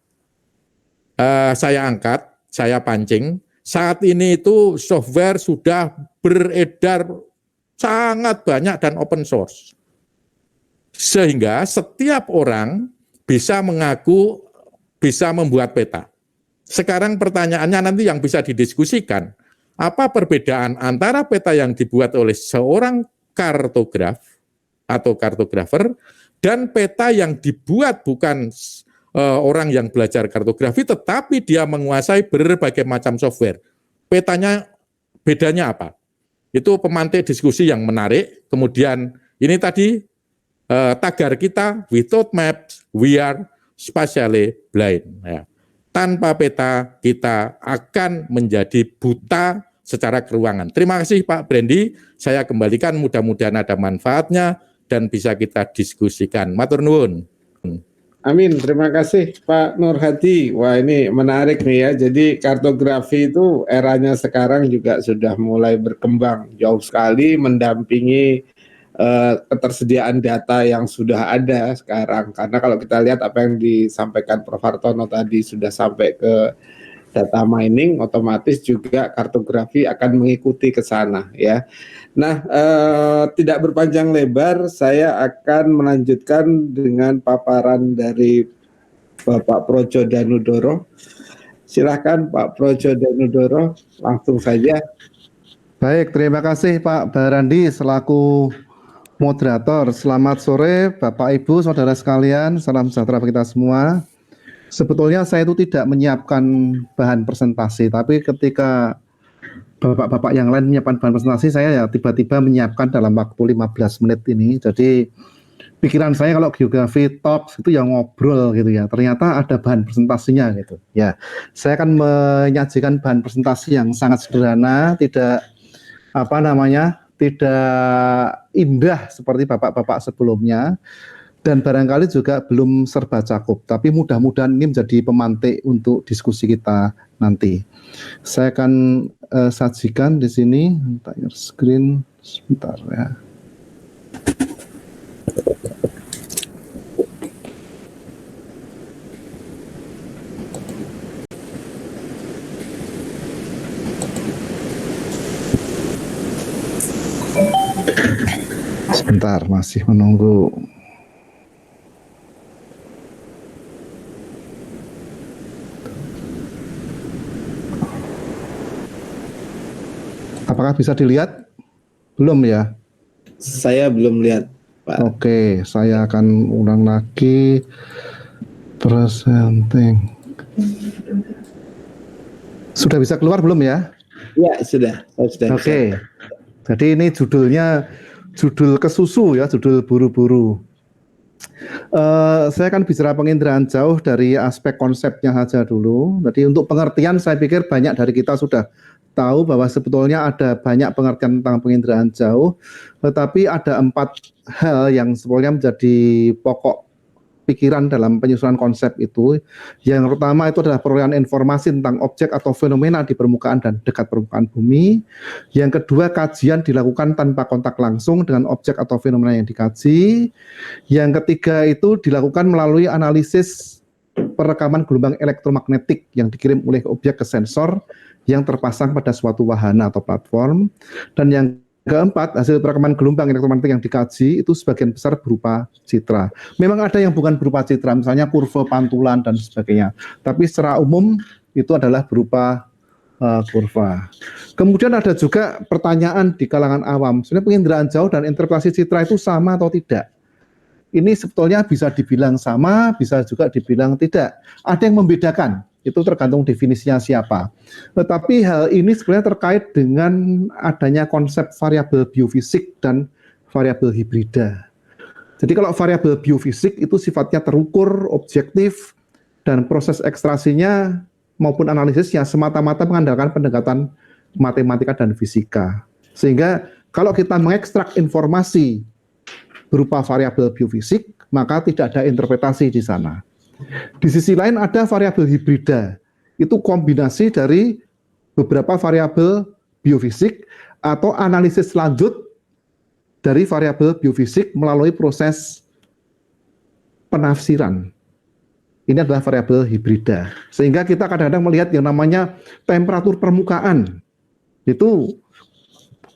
saya angkat, saya pancing. Saat ini itu software sudah beredar sangat banyak dan open source. Sehingga setiap orang bisa mengaku bisa membuat peta. Sekarang pertanyaannya nanti yang bisa didiskusikan, apa perbedaan antara peta yang dibuat oleh seorang kartograf atau kartografer dan peta yang dibuat bukan orang yang belajar kartografi tetapi dia menguasai berbagai macam software. Petanya bedanya apa? Itu pemantik diskusi yang menarik. Kemudian ini tadi tagar kita, without maps we are spatially blind. Ya. Tanpa peta kita akan menjadi buta secara keruangan. Terima kasih Pak Brandy, saya kembalikan, mudah-mudahan ada manfaatnya dan bisa kita diskusikan. Matur nuwun. Amin, terima kasih Pak Nur Hadi. Wah, ini menarik nih ya. Jadi kartografi itu eranya sekarang juga sudah mulai berkembang jauh sekali, mendampingi ketersediaan data yang sudah ada sekarang. Karena kalau kita lihat apa yang disampaikan Prof. Hartono tadi sudah sampai ke data mining, otomatis juga kartografi akan mengikuti ke sana ya. Nah, tidak berpanjang lebar, saya akan melanjutkan dengan paparan dari Bapak Projo Danudoro. Silahkan Pak Projo Danudoro, langsung saja. Baik, terima kasih Pak Barandi selaku moderator. Selamat sore Bapak Ibu, saudara sekalian, salam sejahtera bagi kita semua. Sebetulnya saya itu tidak menyiapkan bahan presentasi, tapi ketika Bapak-bapak yang lain menyiapkan bahan presentasi, saya ya tiba-tiba menyiapkan dalam waktu 15 menit ini. Jadi pikiran saya kalau geografi talks itu yang ngobrol gitu ya. Ternyata ada bahan presentasinya gitu. Ya, saya akan menyajikan bahan presentasi yang sangat sederhana, tidak tidak indah seperti bapak-bapak sebelumnya. Dan barangkali juga belum serba cakup, tapi mudah-mudahan ini menjadi pemantik untuk diskusi kita nanti. Saya akan sajikan di sini, layar screen sebentar ya. Sebentar, masih menunggu. Apakah bisa dilihat? Belum ya? Saya belum lihat, Pak. Oke, saya akan ulang lagi. Presenting. Sudah bisa keluar belum ya? Ya, sudah. Oke. Jadi ini judulnya judul kesusu ya, judul buru-buru. Saya akan bicara penginderaan jauh dari aspek konsepnya saja dulu. Jadi untuk pengertian saya pikir banyak dari kita sudah tahu bahwa sebetulnya ada banyak pengertian tentang penginderaan jauh, tetapi ada 4 hal yang sebetulnya menjadi pokok pikiran dalam penyusunan konsep itu. Yang pertama itu adalah perolehan informasi tentang objek atau fenomena di permukaan dan dekat permukaan bumi. Yang kedua, kajian dilakukan tanpa kontak langsung dengan objek atau fenomena yang dikaji. Yang ketiga itu dilakukan melalui analisis perekaman gelombang elektromagnetik yang dikirim oleh objek ke sensor yang terpasang pada suatu wahana atau platform. Dan yang keempat, hasil perekaman gelombang elektromagnetik yang dikaji itu sebagian besar berupa citra. Memang ada yang bukan berupa citra, misalnya kurva pantulan dan sebagainya. Tapi secara umum itu adalah berupa kurva. Kemudian ada juga pertanyaan di kalangan awam, sebenarnya penginderaan jauh dan interpretasi citra itu sama atau tidak? Ini sebetulnya bisa dibilang sama, bisa juga dibilang tidak. Ada yang membedakan. Itu tergantung definisinya siapa. Tetapi hal ini sebenarnya terkait dengan adanya konsep variabel biofisik dan variabel hibrida. Jadi kalau variabel biofisik itu sifatnya terukur, objektif, dan proses ekstrasinya maupun analisisnya semata-mata mengandalkan pendekatan matematika dan fisika. Sehingga kalau kita mengekstrak informasi berupa variabel biofisik, maka tidak ada interpretasi di sana. Di sisi lain ada variabel hibrida, itu kombinasi dari beberapa variabel biofisik atau analisis lanjut dari variabel biofisik melalui proses penafsiran. Ini adalah variabel hibrida. Sehingga kita kadang-kadang melihat yang namanya temperatur permukaan. Itu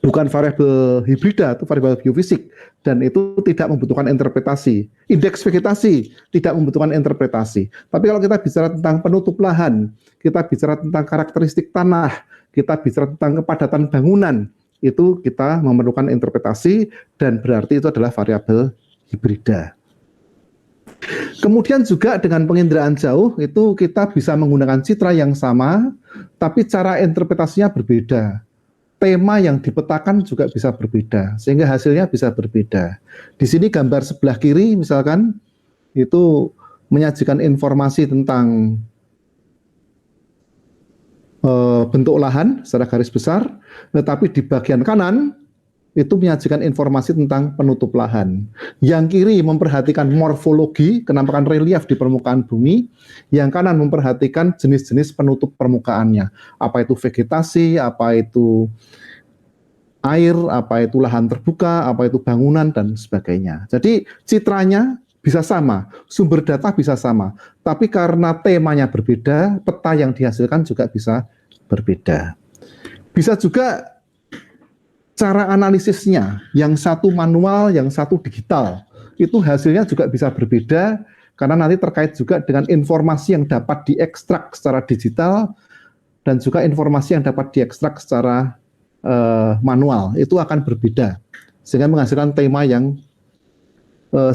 bukan variabel hibrida, itu variabel biofisik. Dan itu tidak membutuhkan interpretasi. Indeks vegetasi tidak membutuhkan interpretasi. Tapi kalau kita bicara tentang penutup lahan, kita bicara tentang karakteristik tanah, kita bicara tentang kepadatan bangunan, itu kita memerlukan interpretasi dan berarti itu adalah variabel hibrida. Kemudian juga dengan penginderaan jauh itu kita bisa menggunakan citra yang sama, tapi cara interpretasinya berbeda. Tema yang dipetakan juga bisa berbeda, sehingga hasilnya bisa berbeda. Di sini gambar sebelah kiri misalkan, itu menyajikan informasi tentang bentuk lahan secara garis besar, tetapi di bagian kanan, itu menyajikan informasi tentang penutup lahan. Yang kiri memperhatikan morfologi, kenampakan relief di permukaan bumi. Yang kanan memperhatikan jenis-jenis penutup permukaannya. Apa itu vegetasi, apa itu air, apa itu lahan terbuka, apa itu bangunan, dan sebagainya. Jadi citranya bisa sama, sumber data bisa sama. Tapi karena temanya berbeda, peta yang dihasilkan juga bisa berbeda. Bisa juga cara analisisnya, yang satu manual, yang satu digital, itu hasilnya juga bisa berbeda, karena nanti terkait juga dengan informasi yang dapat diekstrak secara digital, dan juga informasi yang dapat diekstrak secara manual, itu akan berbeda, sehingga menghasilkan tema yang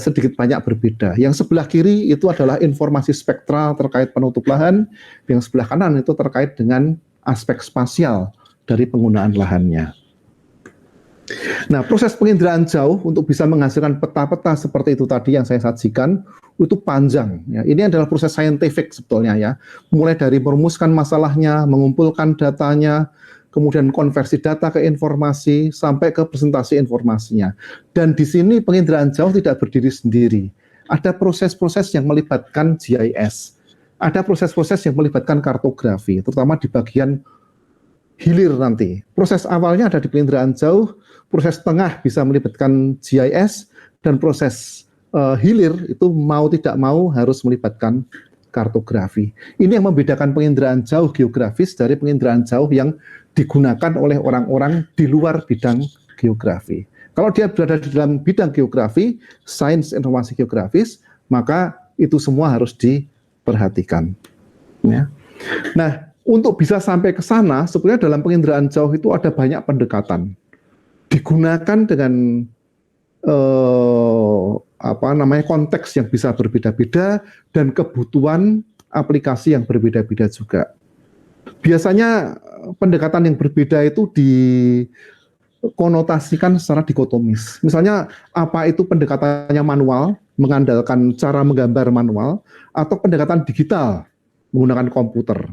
sedikit banyak berbeda. Yang sebelah kiri itu adalah informasi spektral terkait penutup lahan, yang sebelah kanan itu terkait dengan aspek spasial dari penggunaan lahannya. Nah, proses penginderaan jauh untuk bisa menghasilkan peta-peta seperti itu tadi yang saya sajikan itu panjang. Ya. Ini adalah proses saintifik sebetulnya ya. Mulai dari merumuskan masalahnya, mengumpulkan datanya, kemudian konversi data ke informasi sampai ke presentasi informasinya. Dan di sini penginderaan jauh tidak berdiri sendiri. Ada proses-proses yang melibatkan GIS. Ada proses-proses yang melibatkan kartografi, terutama di bagian hilir nanti. Proses awalnya ada di penginderaan jauh, proses tengah bisa melibatkan GIS, dan proses hilir itu mau tidak mau harus melibatkan kartografi. Ini yang membedakan penginderaan jauh geografis dari penginderaan jauh yang digunakan oleh orang-orang di luar bidang geografi. Kalau dia berada di dalam bidang geografi, sains informasi geografis, maka itu semua harus diperhatikan. Ya. Nah, untuk bisa sampai ke sana, sebenarnya dalam penginderaan jauh itu ada banyak pendekatan. Digunakan dengan konteks yang bisa berbeda-beda dan kebutuhan aplikasi yang berbeda-beda juga. Biasanya pendekatan yang berbeda itu dikonotasikan secara dikotomis. Misalnya apa itu pendekatannya manual, mengandalkan cara menggambar manual, atau pendekatan digital menggunakan komputer.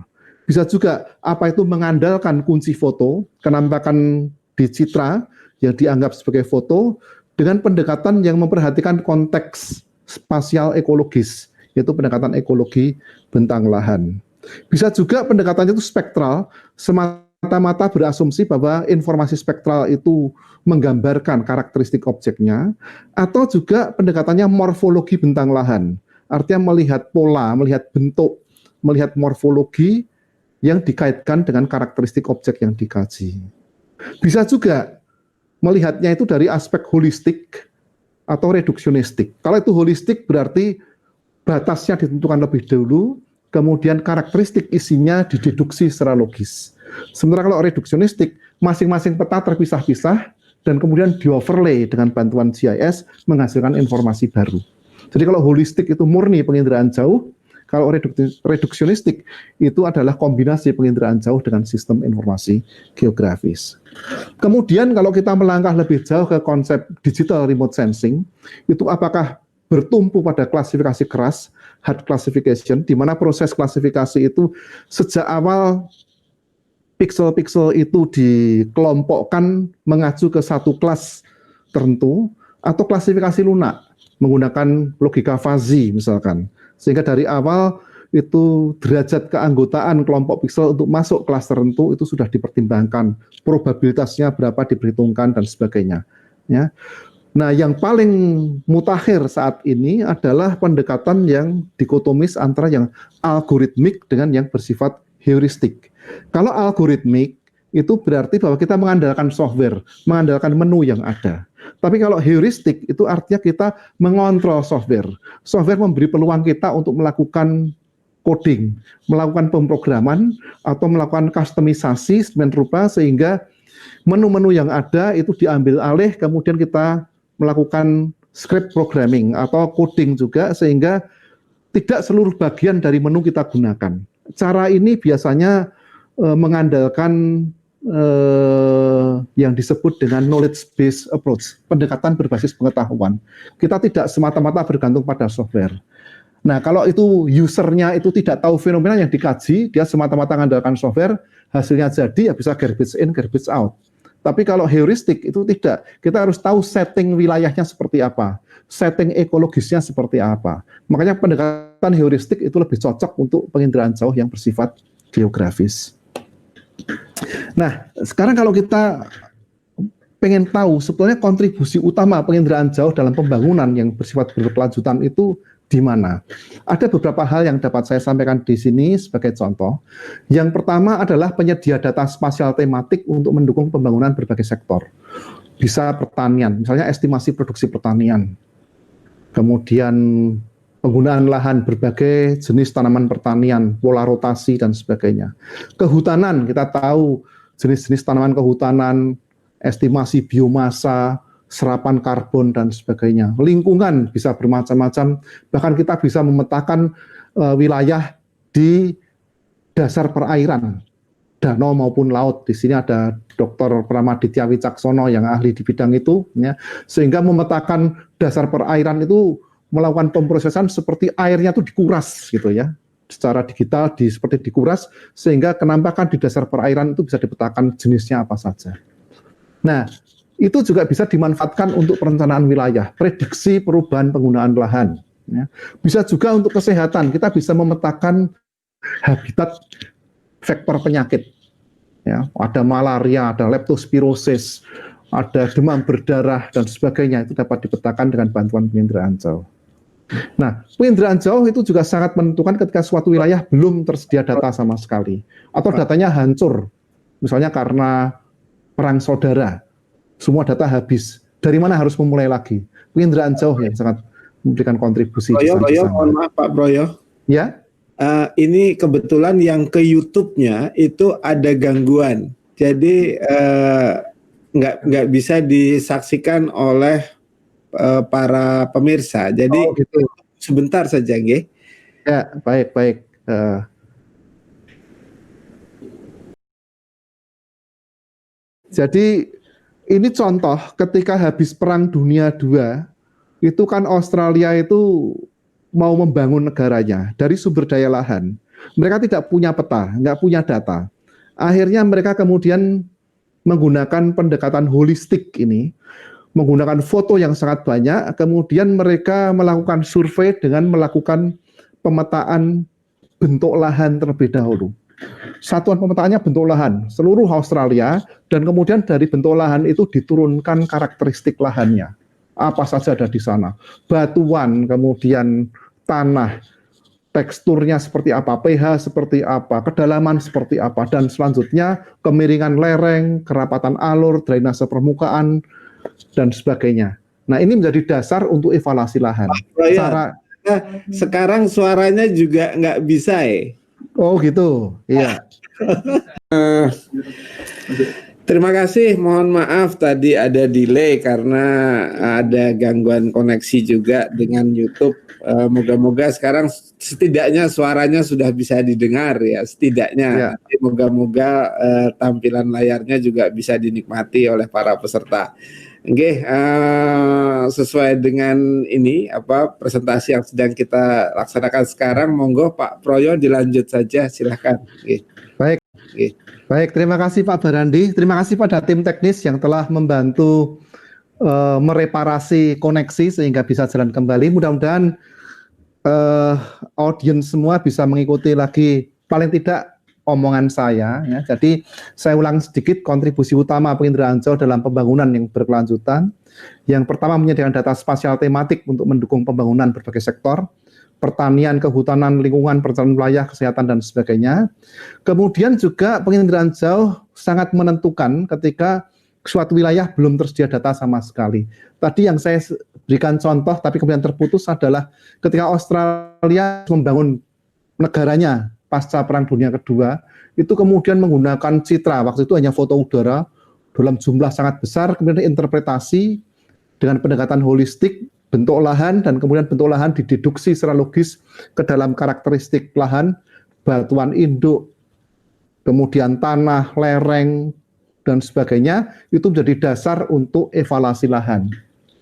Bisa juga apa itu mengandalkan kunci foto, kenampakan di citra yang dianggap sebagai foto dengan pendekatan yang memperhatikan konteks spasial ekologis, yaitu pendekatan ekologi bentang lahan. Bisa juga pendekatannya itu spektral, semata-mata berasumsi bahwa informasi spektral itu menggambarkan karakteristik objeknya, atau juga pendekatannya morfologi bentang lahan, artinya melihat pola, melihat bentuk, melihat morfologi yang dikaitkan dengan karakteristik objek yang dikaji. Bisa juga melihatnya itu dari aspek holistik atau reduksionistik. Kalau itu holistik berarti batasnya ditentukan lebih dahulu, kemudian karakteristik isinya dideduksi secara logis. Sementara kalau reduksionistik, masing-masing peta terpisah-pisah dan kemudian di-overlay dengan bantuan GIS menghasilkan informasi baru. Jadi kalau holistik itu murni penginderaan jauh, kalau reduksionistik itu adalah kombinasi penginderaan jauh dengan sistem informasi geografis. Kemudian kalau kita melangkah lebih jauh ke konsep digital remote sensing, itu apakah bertumpu pada klasifikasi keras, hard classification, di mana proses klasifikasi itu sejak awal pixel-pixel itu dikelompokkan mengacu ke satu kelas tertentu, atau klasifikasi lunak menggunakan logika fuzzy misalkan, sehingga dari awal itu derajat keanggotaan kelompok pixel untuk masuk kelas tertentu itu sudah dipertimbangkan, probabilitasnya berapa diperhitungkan dan sebagainya. Ya. Nah, yang paling mutakhir saat ini adalah pendekatan yang dikotomis antara yang algoritmik dengan yang bersifat heuristik. Kalau algoritmik itu berarti bahwa kita mengandalkan software, mengandalkan menu yang ada. Tapi kalau heuristik itu artinya kita mengontrol software. Software memberi peluang kita untuk melakukan coding, melakukan pemrograman atau melakukan kustomisasi sedemikian rupa sehingga menu-menu yang ada itu diambil alih, kemudian kita melakukan script programming atau coding juga sehingga tidak seluruh bagian dari menu kita gunakan. Cara ini biasanya mengandalkan yang disebut dengan knowledge based approach, pendekatan berbasis pengetahuan. Kita tidak semata-mata bergantung pada software. Nah, kalau itu usernya itu tidak tahu fenomena yang dikaji, dia semata-mata mengandalkan software, hasilnya jadi ya bisa garbage in, garbage out. Tapi kalau heuristik itu tidak, kita harus tahu setting wilayahnya seperti apa, setting ekologisnya seperti apa. Makanya pendekatan heuristik itu lebih cocok untuk penginderaan jauh yang bersifat geografis. Nah, sekarang kalau kita pengen tahu sebetulnya kontribusi utama penginderaan jauh dalam pembangunan yang bersifat berkelanjutan itu di mana? Ada beberapa hal yang dapat saya sampaikan di sini sebagai contoh. Yang pertama adalah penyedia data spasial tematik untuk mendukung pembangunan berbagai sektor. Bisa pertanian, misalnya estimasi produksi pertanian. Kemudian penggunaan lahan berbagai jenis tanaman pertanian, pola rotasi dan sebagainya. Kehutanan, kita tahu jenis-jenis tanaman kehutanan, estimasi biomasa, serapan karbon dan sebagainya. Lingkungan bisa bermacam-macam, bahkan kita bisa memetakan wilayah di dasar perairan, danau maupun laut. Di sini ada Dr. Pramaditya Wicaksono yang ahli di bidang itu, ya, sehingga memetakan dasar perairan itu melakukan pemrosesan seperti airnya itu dikuras gitu ya, secara digital seperti dikuras sehingga kenampakan di dasar perairan itu bisa dipetakan jenisnya apa saja. Nah, itu juga bisa dimanfaatkan untuk perencanaan wilayah, prediksi perubahan penggunaan lahan. Ya. Bisa juga untuk kesehatan, kita bisa memetakan habitat vektor penyakit. Ya, ada malaria, ada leptospirosis, ada demam berdarah dan sebagainya, itu dapat dipetakan dengan bantuan penginderaan jauh. Nah, penginderaan jauh itu juga sangat menentukan ketika suatu wilayah belum tersedia data sama sekali, atau datanya hancur, misalnya karena perang saudara, semua data habis. Dari mana harus memulai lagi? Penginderaan jauh yang sangat memberikan kontribusi. Broyo, mohon maaf Pak Broyo. Ya. Ini kebetulan yang ke YouTube-nya itu ada gangguan, jadi nggak bisa disaksikan oleh para pemirsa. Jadi gitu. Sebentar saja, nggih. Ya, baik. Jadi ini contoh ketika habis Perang Dunia II, itu kan Australia itu mau membangun negaranya dari sumber daya lahan. Mereka tidak punya peta, nggak punya data. Akhirnya mereka kemudian menggunakan pendekatan holistik ini, menggunakan foto yang sangat banyak, kemudian mereka melakukan survei dengan melakukan pemetaan bentuk lahan terlebih dahulu. Satuan pemetaannya bentuk lahan seluruh Australia, dan kemudian dari bentuk lahan itu diturunkan karakteristik lahannya. Apa saja ada di sana. Batuan, kemudian tanah, teksturnya seperti apa, pH seperti apa, kedalaman seperti apa, dan selanjutnya kemiringan lereng, kerapatan alur, drainase permukaan, dan sebagainya. Nah, ini menjadi dasar untuk evaluasi lahan. Sekarang suaranya juga nggak bisa ya? Oh gitu, iya. Terima kasih, mohon maaf tadi ada delay karena ada gangguan koneksi juga dengan YouTube. Moga-moga sekarang setidaknya suaranya sudah bisa didengar ya, setidaknya. Nanti moga-moga tampilan layarnya juga bisa dinikmati oleh para peserta. Oke, sesuai dengan ini presentasi yang sedang kita laksanakan sekarang, monggo Pak Proyo dilanjut saja, silakan. Baik, terima kasih Pak Barandi, terima kasih pada tim teknis yang telah membantu mereparasi koneksi sehingga bisa jalan kembali. Mudah-mudahan audiens semua bisa mengikuti lagi paling tidak omongan saya ya. Jadi saya ulang sedikit kontribusi utama penginderaan jauh dalam pembangunan yang berkelanjutan. Yang pertama, menyediakan data spasial tematik untuk mendukung pembangunan berbagai sektor, pertanian, kehutanan, lingkungan, perencanaan wilayah, kesehatan, dan sebagainya. Kemudian juga penginderaan jauh sangat menentukan ketika suatu wilayah belum tersedia data sama sekali. Tadi yang saya berikan contoh tapi kemudian terputus adalah ketika Australia membangun negaranya pasca Perang Dunia Kedua, itu kemudian menggunakan citra, waktu itu hanya foto udara dalam jumlah sangat besar, kemudian interpretasi dengan pendekatan holistik, bentuk lahan, dan kemudian bentuk lahan dideduksi secara logis ke dalam karakteristik lahan, batuan induk, kemudian tanah, lereng, dan sebagainya, itu menjadi dasar untuk evaluasi lahan.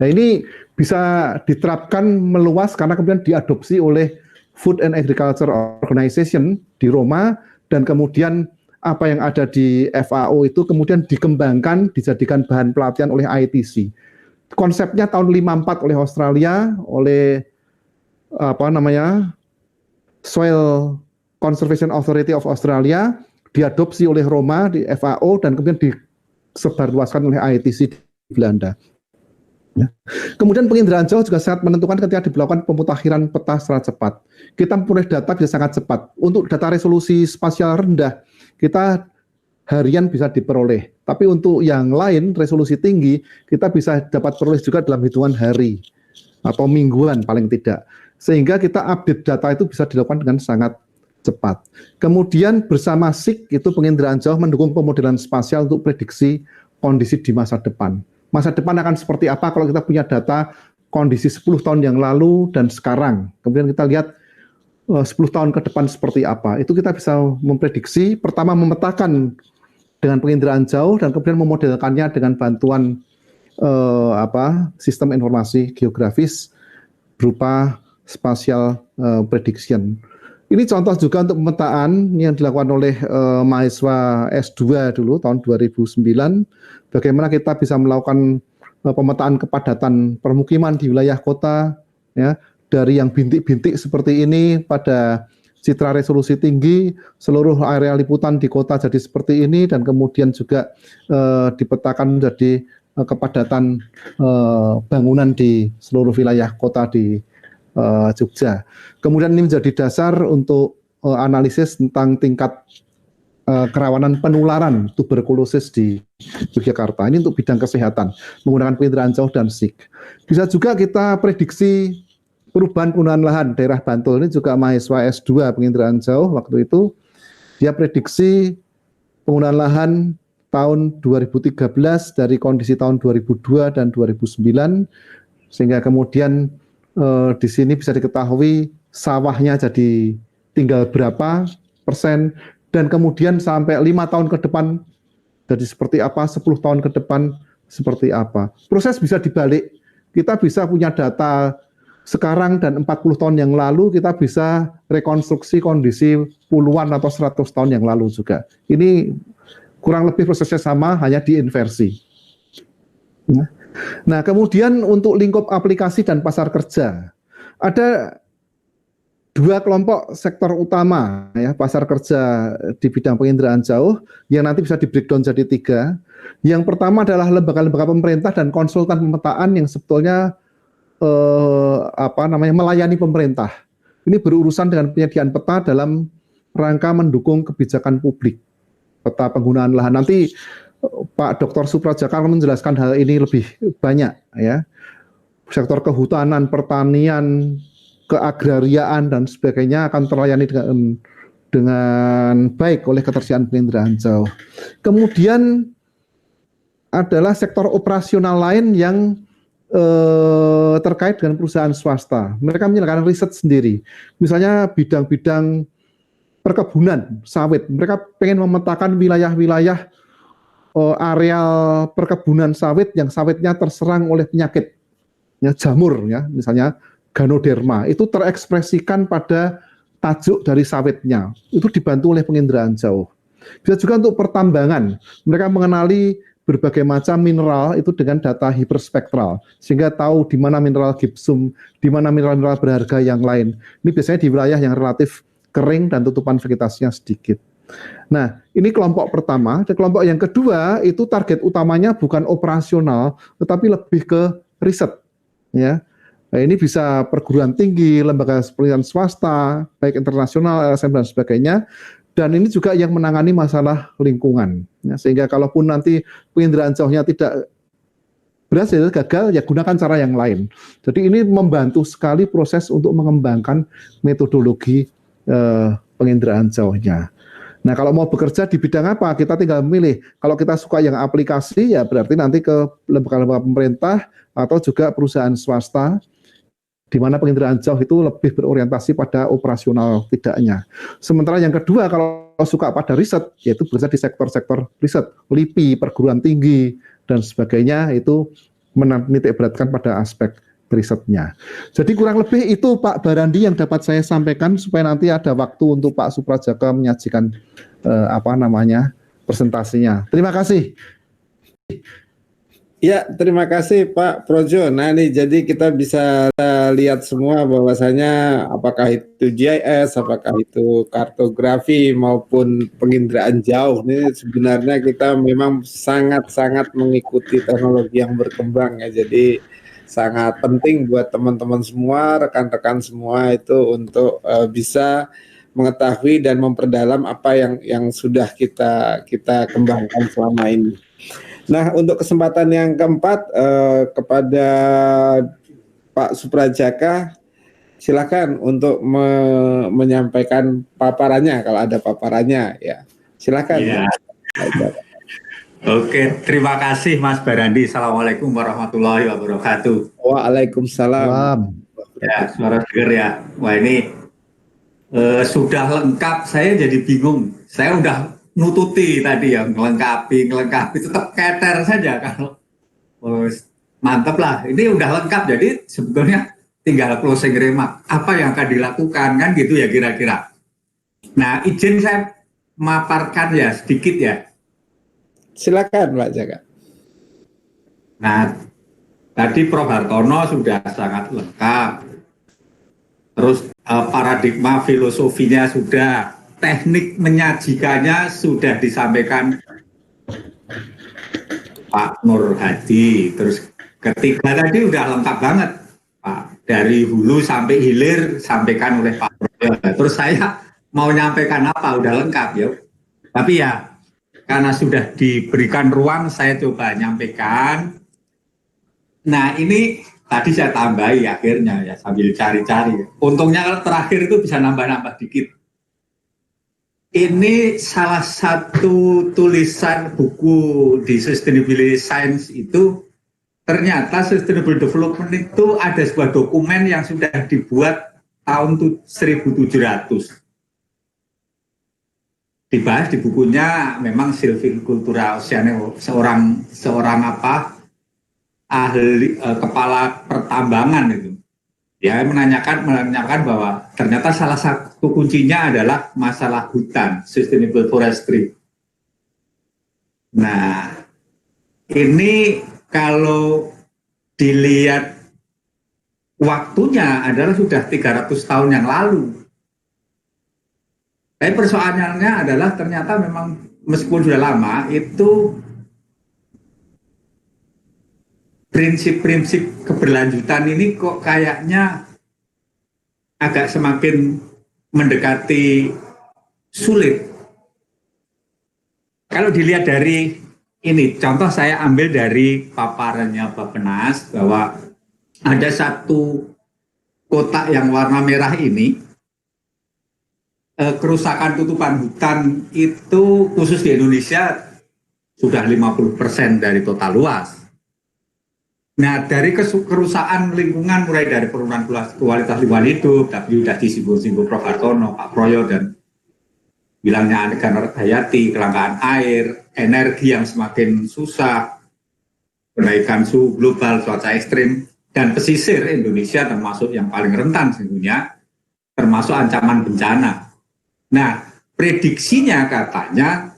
Nah ini bisa diterapkan meluas karena kemudian diadopsi oleh Food and Agriculture Organization di Roma, dan kemudian apa yang ada di FAO itu kemudian dikembangkan, dijadikan bahan pelatihan oleh ITC. Konsepnya tahun 54 oleh Australia, oleh Soil Conservation Authority of Australia, diadopsi oleh Roma di FAO, dan kemudian disebarluaskan oleh ITC di Belanda. Ya. Kemudian penginderaan jauh juga sangat menentukan ketika dilakukan pemutakhiran peta secara cepat. Kita memperoleh data bisa sangat cepat. Untuk data resolusi spasial rendah, kita harian bisa diperoleh. Tapi untuk yang lain, resolusi tinggi, kita bisa dapat peroleh juga dalam hitungan hari atau mingguan paling tidak. Sehingga kita update data itu bisa dilakukan dengan sangat cepat. Kemudian bersama SIG itu penginderaan jauh mendukung pemodelan spasial untuk prediksi kondisi di masa depan. Masa depan akan seperti apa kalau kita punya data kondisi 10 tahun yang lalu dan sekarang. Kemudian kita lihat 10 tahun ke depan seperti apa. Itu kita bisa memprediksi, pertama memetakan dengan penginderaan jauh, dan kemudian memodelkannya dengan bantuan sistem informasi geografis berupa spatial prediction. Ini contoh juga untuk pemetaan yang dilakukan oleh mahasiswa S2 dulu tahun 2009. Bagaimana kita bisa melakukan pemetaan kepadatan permukiman di wilayah kota, ya, dari yang bintik-bintik seperti ini pada citra resolusi tinggi, seluruh area liputan di kota jadi seperti ini, dan kemudian juga dipetakan menjadi kepadatan bangunan di seluruh wilayah kota di Jogja. Kemudian ini menjadi dasar untuk analisis tentang tingkat kerawanan penularan tuberkulosis di Yogyakarta. Ini untuk bidang kesehatan, menggunakan penginderaan jauh dan SIG. Bisa juga kita prediksi perubahan penggunaan lahan daerah Bantul. Ini juga mahasiswa S2 penginderaan jauh waktu itu. Dia prediksi penggunaan lahan tahun 2013 dari kondisi tahun 2002 dan 2009, sehingga kemudian di sini bisa diketahui sawahnya jadi tinggal berapa persen, dan kemudian sampai 5 tahun ke depan jadi seperti apa, 10 tahun ke depan seperti apa. Proses bisa dibalik, kita bisa punya data sekarang dan 40 tahun yang lalu kita bisa rekonstruksi kondisi puluhan atau 100 tahun yang lalu juga. Ini kurang lebih prosesnya sama, hanya diinversi. Nah, kemudian untuk lingkup aplikasi dan pasar kerja, ada dua kelompok sektor utama ya pasar kerja di bidang penginderaan jauh yang nanti bisa di-breakdown jadi 3. Yang pertama adalah lembaga-lembaga pemerintah dan konsultan pemetaan yang sebetulnya melayani pemerintah. Ini berurusan dengan penyediaan peta dalam rangka mendukung kebijakan publik. Peta penggunaan lahan. Nanti Pak Dr. Suprajaka akan menjelaskan hal ini lebih banyak ya. Sektor kehutanan, pertanian, keagrariaan dan sebagainya akan terlayani dengan baik oleh ketersediaan penginderaan jauh. Kemudian adalah sektor operasional lain yang terkait dengan perusahaan swasta. Mereka menyelenggarakan riset sendiri. Misalnya bidang-bidang perkebunan sawit. Mereka pengen memetakan wilayah-wilayah areal perkebunan sawit yang sawitnya terserang oleh penyakit, ya, jamur, ya, misalnya Ganoderma, itu terekspresikan pada tajuk dari sawitnya. Itu dibantu oleh penginderaan jauh. Bisa juga untuk pertambangan. Mereka mengenali berbagai macam mineral itu dengan data hiperspektral, sehingga tahu di mana mineral gipsum, di mana mineral-mineral berharga yang lain. Ini biasanya di wilayah yang relatif kering dan tutupan vegetasinya sedikit. Nah, ini kelompok pertama. Dan kelompok yang kedua itu target utamanya bukan operasional, tetapi lebih ke riset, ya. Nah, ini bisa perguruan tinggi, lembaga penelitian swasta, baik internasional, LSM dan sebagainya. Dan ini juga yang menangani masalah lingkungan. Ya, sehingga kalaupun nanti penginderaan jauhnya tidak berhasil, gagal, ya gunakan cara yang lain. Jadi ini membantu sekali proses untuk mengembangkan metodologi penginderaan jauhnya. Nah, kalau mau bekerja di bidang apa, kita tinggal memilih. Kalau kita suka yang aplikasi, ya berarti nanti ke lembaga-lembaga pemerintah atau juga perusahaan swasta, di mana penginderaan jauh itu lebih berorientasi pada operasional tidaknya. Sementara yang kedua, kalau suka pada riset, yaitu bekerja di sektor-sektor riset, LIPI, perguruan tinggi, dan sebagainya, itu menitik beratkan pada aspek risetnya. Jadi kurang lebih itu Pak Barandi yang dapat saya sampaikan, supaya nanti ada waktu untuk Pak Suprajaka menyajikan presentasinya. Terima kasih. Ya, terima kasih Pak Projo. Nah, ini jadi kita bisa lihat semua bahwasanya apakah itu GIS, apakah itu kartografi maupun penginderaan jauh. Ini sebenarnya kita memang sangat-sangat mengikuti teknologi yang berkembang ya. Jadi sangat penting buat teman-teman semua, rekan-rekan semua itu untuk bisa mengetahui dan memperdalam apa yang sudah kita kembangkan selama ini. Nah, untuk kesempatan yang keempat kepada Pak Suprajaka, silakan untuk menyampaikan paparannya kalau ada paparannya ya. Silakan. Ya. Oke, terima kasih Mas Barandi. Assalamualaikum warahmatullahi wabarakatuh. Waalaikumsalam. Ya, suara dengar ya. Wah, ini sudah lengkap. Saya jadi bingung. Saya udah nututi tadi ya, ngelengkapi tetap keter saja kalau mantap lah. Ini udah lengkap, jadi sebetulnya tinggal closing remark. Apa yang akan dilakukan kan gitu ya kira-kira. Nah, izin saya memaparkan ya sedikit ya. Silakan Pak Jaka. Nah, tadi Prof Hartono sudah sangat lengkap. Terus paradigma filosofinya sudah, teknik menyajikannya sudah disampaikan Pak Nur Hadi. Terus ketiga tadi udah lengkap banget, Pak. Dari hulu sampai hilir sampaikan oleh Pak Projo. Terus saya mau nyampaikan apa? Udah lengkap ya. Tapi ya karena sudah diberikan ruang, saya coba nyampaikan. Nah, ini tadi saya tambahi akhirnya ya sambil cari-cari. Untungnya terakhir itu bisa nambah-nambah dikit. Ini salah satu tulisan buku di Sustainability Science itu, ternyata Sustainable Development itu ada sebuah dokumen yang sudah dibuat tahun 1700. Dibahas di bukunya memang Silvicultura Oceane, seorang ahli kepala pertambangan itu. Dia menanyakan bahwa ternyata salah satu kuncinya adalah masalah hutan, sustainable forestry. Nah, ini kalau dilihat waktunya adalah sudah 300 tahun yang lalu. Tapi persoalannya adalah ternyata memang meskipun sudah lama, itu prinsip-prinsip keberlanjutan ini kok kayaknya agak semakin mendekati sulit. Kalau dilihat dari ini, contoh saya ambil dari paparannya Bappenas bahwa ada satu kotak yang warna merah ini, kerusakan tutupan hutan itu khusus di Indonesia sudah 50% dari total luas. Nah, dari kerusakan lingkungan mulai dari penurunan kualitas lingkungan hidup, tapi sudah disinggung Prof. Hartono, Pak Proyo, dan bilangnya Aneka Hayati, kelangkaan air, energi yang semakin susah, kenaikan suhu global, cuaca ekstrim, dan pesisir Indonesia termasuk yang paling rentan sesungguhnya, termasuk ancaman bencana. Nah, prediksinya katanya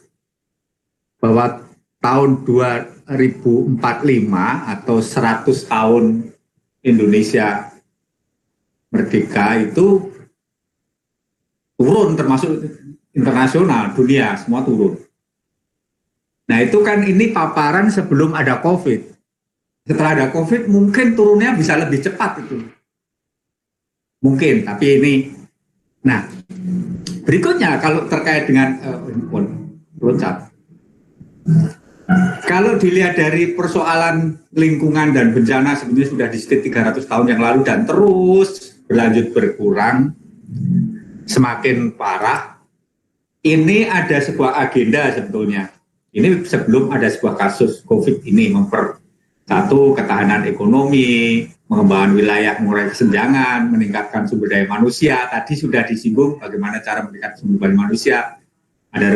bahwa tahun 2045 atau 100 tahun Indonesia merdeka itu turun, termasuk internasional, dunia, semua turun. Nah itu kan ini paparan sebelum ada COVID. Setelah ada COVID mungkin turunnya bisa lebih cepat itu. Mungkin, tapi ini. Nah, berikutnya kalau terkait dengan loncat. Kalau dilihat dari persoalan lingkungan dan bencana sebenarnya sudah di 300 tahun yang lalu dan terus berlanjut berkurang, semakin parah. Ini ada sebuah agenda sebetulnya. Ini sebelum ada sebuah kasus COVID ini satu, ketahanan ekonomi, mengembangkan wilayah, mengurangi kesenjangan, meningkatkan sumber daya manusia. Tadi sudah disinggung bagaimana cara meningkatkan sumber daya manusia. Ada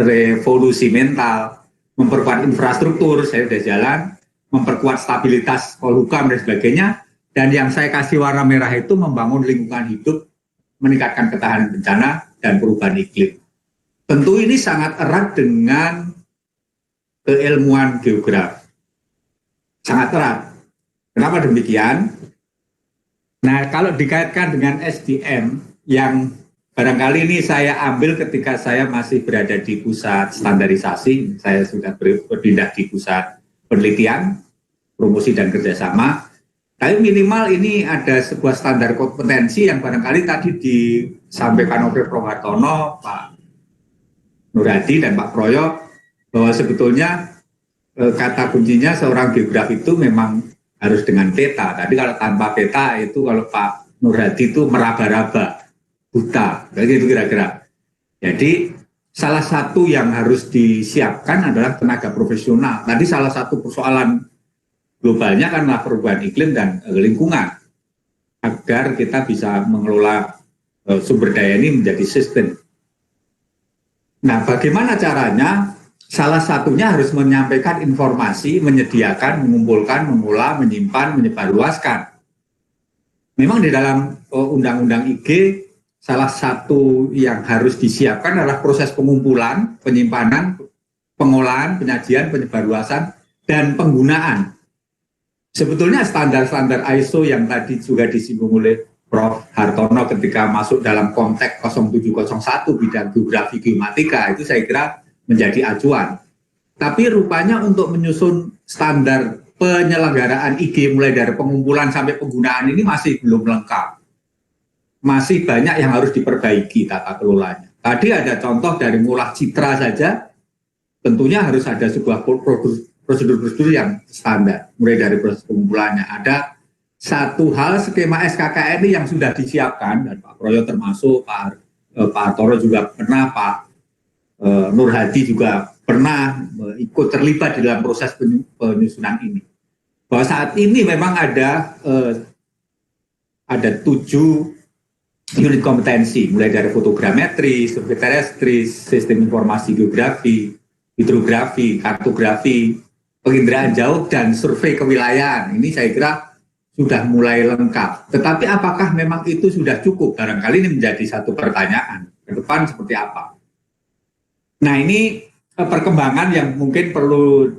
revolusi mental, memperkuat infrastruktur, saya sudah jalan, memperkuat stabilitas polhukam dan sebagainya. Dan yang saya kasih warna merah itu membangun lingkungan hidup, meningkatkan ketahanan bencana dan perubahan iklim. Tentu ini sangat erat dengan keilmuan geografi. Sangat erat. Kenapa demikian? Nah, kalau dikaitkan dengan SDM yang barangkali ini saya ambil ketika saya masih berada di pusat standarisasi, saya sudah berpindah di pusat penelitian, promosi dan kerjasama. Tapi minimal ini ada sebuah standar kompetensi yang barangkali tadi disampaikan oleh Prof. Hartono, Pak Nur Hadi dan Pak Proyo, bahwa sebetulnya kata kuncinya seorang geograf itu memang harus dengan peta. Tapi kalau tanpa peta itu kalau Pak Nur Hadi itu meraba-raba, buta, begitu kira-kira. Jadi salah satu yang harus disiapkan adalah tenaga profesional. Tadi salah satu persoalan globalnya karena perubahan iklim dan lingkungan, agar kita bisa mengelola sumber daya ini menjadi sistem. Nah, bagaimana caranya? Salah satunya harus menyampaikan informasi, menyediakan, mengumpulkan, mengolah, menyimpan, menyebarluaskan. Memang di dalam Undang-Undang IG, salah satu yang harus disiapkan adalah proses pengumpulan, penyimpanan, pengolahan, penyajian, penyebarluasan, dan penggunaan. Sebetulnya standar-standar ISO yang tadi juga disinggung oleh Prof. Hartono ketika masuk dalam konteks 0701 bidang geografi geomatika itu saya kira menjadi acuan. Tapi rupanya untuk menyusun standar penyelenggaraan IG mulai dari pengumpulan sampai penggunaan ini masih belum lengkap. Masih banyak yang harus diperbaiki tata kelolanya. Tadi ada contoh dari ngolah citra saja, tentunya harus ada sebuah prosedur-prosedur yang standar, mulai dari proses pengumpulannya. Ada satu hal skema SKKN yang sudah disiapkan, dan Pak Proyo termasuk, Pak Hartono juga pernah, Pak Nur Hadi juga pernah ikut terlibat di dalam proses penyusunan ini. Bahwa saat ini memang ada 7 unit kompetensi, mulai dari fotogrametri, survei terrestris, sistem informasi geografi, hidrografi, kartografi, penginderaan jauh, dan survei kewilayahan. Ini saya kira sudah mulai lengkap. Tetapi apakah memang itu sudah cukup? Barangkali ini menjadi satu pertanyaan. Ke depan seperti apa? Nah, ini perkembangan yang mungkin perlu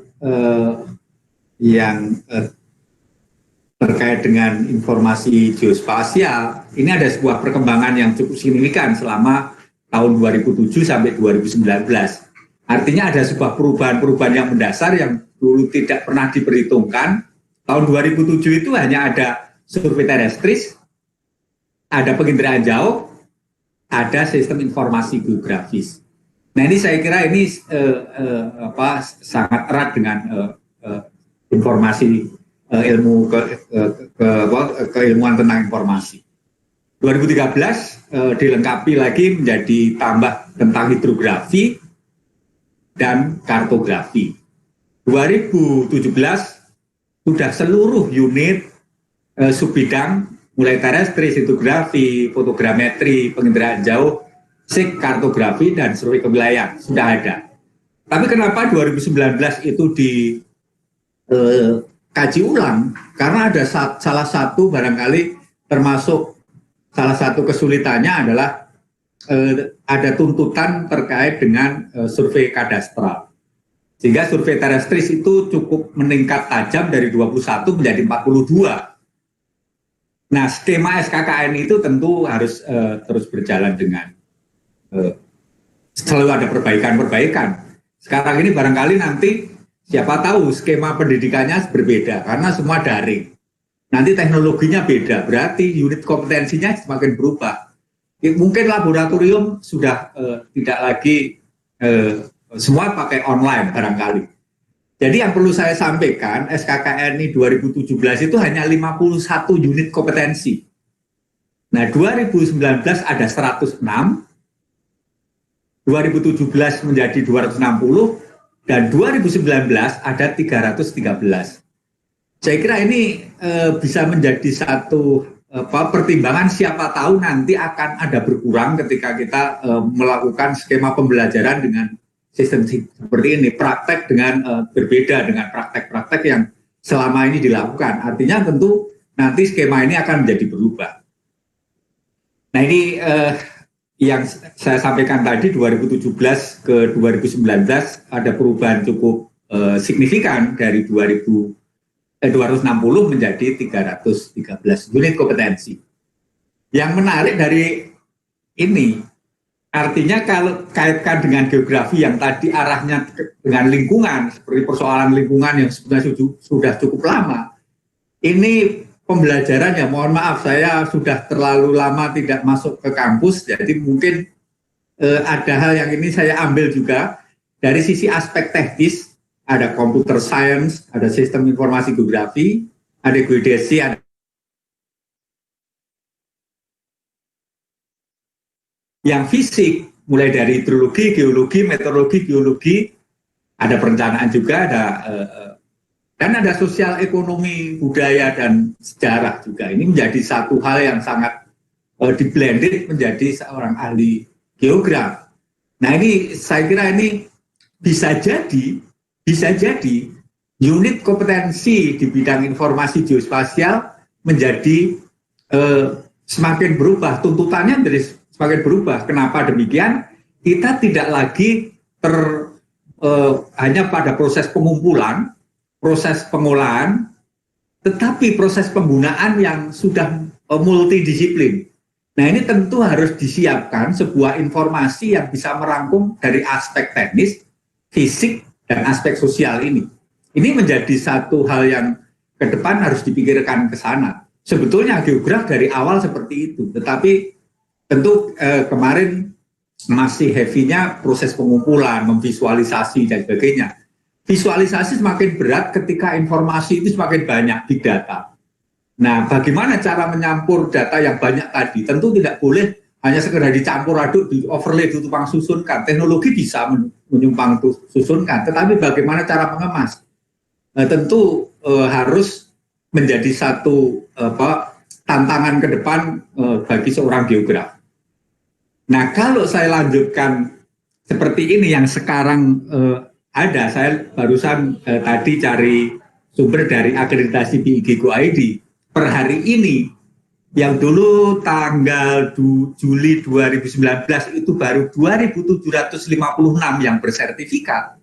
terkait dengan informasi geospasial. Ini ada sebuah perkembangan yang cukup signifikan selama tahun 2007 sampai 2019. Artinya ada sebuah perubahan-perubahan yang mendasar yang dulu tidak pernah diperhitungkan. Tahun 2007 itu hanya ada survei terestris, ada penginderaan jauh, ada sistem informasi geografis. Nah, ini saya kira ini sangat erat dengan informasi ilmu keilmuan tentang informasi. 2013 dilengkapi lagi menjadi tambah tentang hidrografi dan kartografi. 2017 sudah seluruh unit subbidang mulai terestris, hidrografi, fotogrametri, penginderaan jauh, kartografi dan survei kewilayahan sudah ada. Tapi kenapa 2019 itu dikaji ulang? Karena ada salah satu barangkali termasuk salah satu kesulitannya adalah ada tuntutan terkait dengan survei kadastral. Sehingga survei terestris itu cukup meningkat tajam dari 21 menjadi 42. Nah, skema SKKN itu tentu harus terus berjalan dengan selalu ada perbaikan-perbaikan. Sekarang ini barangkali nanti siapa tahu skema pendidikannya berbeda karena semua daring. Nanti teknologinya beda, berarti unit kompetensinya semakin berubah. Mungkin laboratorium sudah tidak lagi semua pakai online barangkali. Jadi yang perlu saya sampaikan, SKKNI 2017 itu hanya 51 unit kompetensi. Nah, 2019 ada 106, 2017 menjadi 260, dan 2019 ada 313. Saya kira ini bisa menjadi satu pertimbangan, siapa tahu nanti akan ada berkurang ketika kita melakukan skema pembelajaran dengan sistem seperti ini, praktek dengan berbeda dengan praktek-praktek yang selama ini dilakukan. Artinya tentu nanti skema ini akan menjadi berubah. Nah, ini yang saya sampaikan tadi 2017 ke 2019 ada perubahan cukup signifikan dari 260 menjadi 313 unit kompetensi. Yang menarik dari ini, artinya kalau kaitkan dengan geografi yang tadi arahnya dengan lingkungan, seperti persoalan lingkungan yang sebenarnya sudah cukup lama, ini pembelajaran ya, mohon maaf saya sudah terlalu lama tidak masuk ke kampus, jadi mungkin ada hal yang ini saya ambil juga dari sisi aspek teknis, ada computer science, ada sistem informasi geografi, ada geodesi, ada yang fisik, mulai dari hidrologi, geologi, meteorologi, geologi, ada perencanaan juga, dan ada sosial ekonomi, budaya, dan sejarah juga. Ini menjadi satu hal yang sangat diblended menjadi seorang ahli geograf. Nah, ini saya kira ini bisa jadi unit kompetensi di bidang informasi geospasial menjadi semakin berubah, tuntutannya menjadi semakin berubah. Kenapa demikian? Kita tidak lagi hanya pada proses pengumpulan, proses pengolahan, tetapi proses penggunaan yang sudah multidisiplin. Nah, ini tentu harus disiapkan sebuah informasi yang bisa merangkum dari aspek teknis, fisik, dan aspek sosial ini. Ini menjadi satu hal yang ke depan harus dipikirkan ke sana. Sebetulnya geograf dari awal seperti itu, tetapi tentu kemarin masih heavy-nya proses pengumpulan, memvisualisasi, dan sebagainya. Visualisasi semakin berat ketika informasi itu semakin banyak, big data. Nah, bagaimana cara menyampur data yang banyak tadi? Tentu tidak boleh hanya sekedar dicampur aduk, di overlay, ditupang susunkan. Teknologi bisa menyumpang susunkan, tetapi bagaimana cara mengemas? Tentu harus menjadi satu tantangan ke depan bagi seorang geograf. Nah, kalau saya lanjutkan seperti ini yang sekarang ada, saya barusan tadi cari sumber dari akreditasi BIG Go ID. per hari ini, yang dulu tanggal Juli 2019 itu baru 2.756 yang bersertifikat.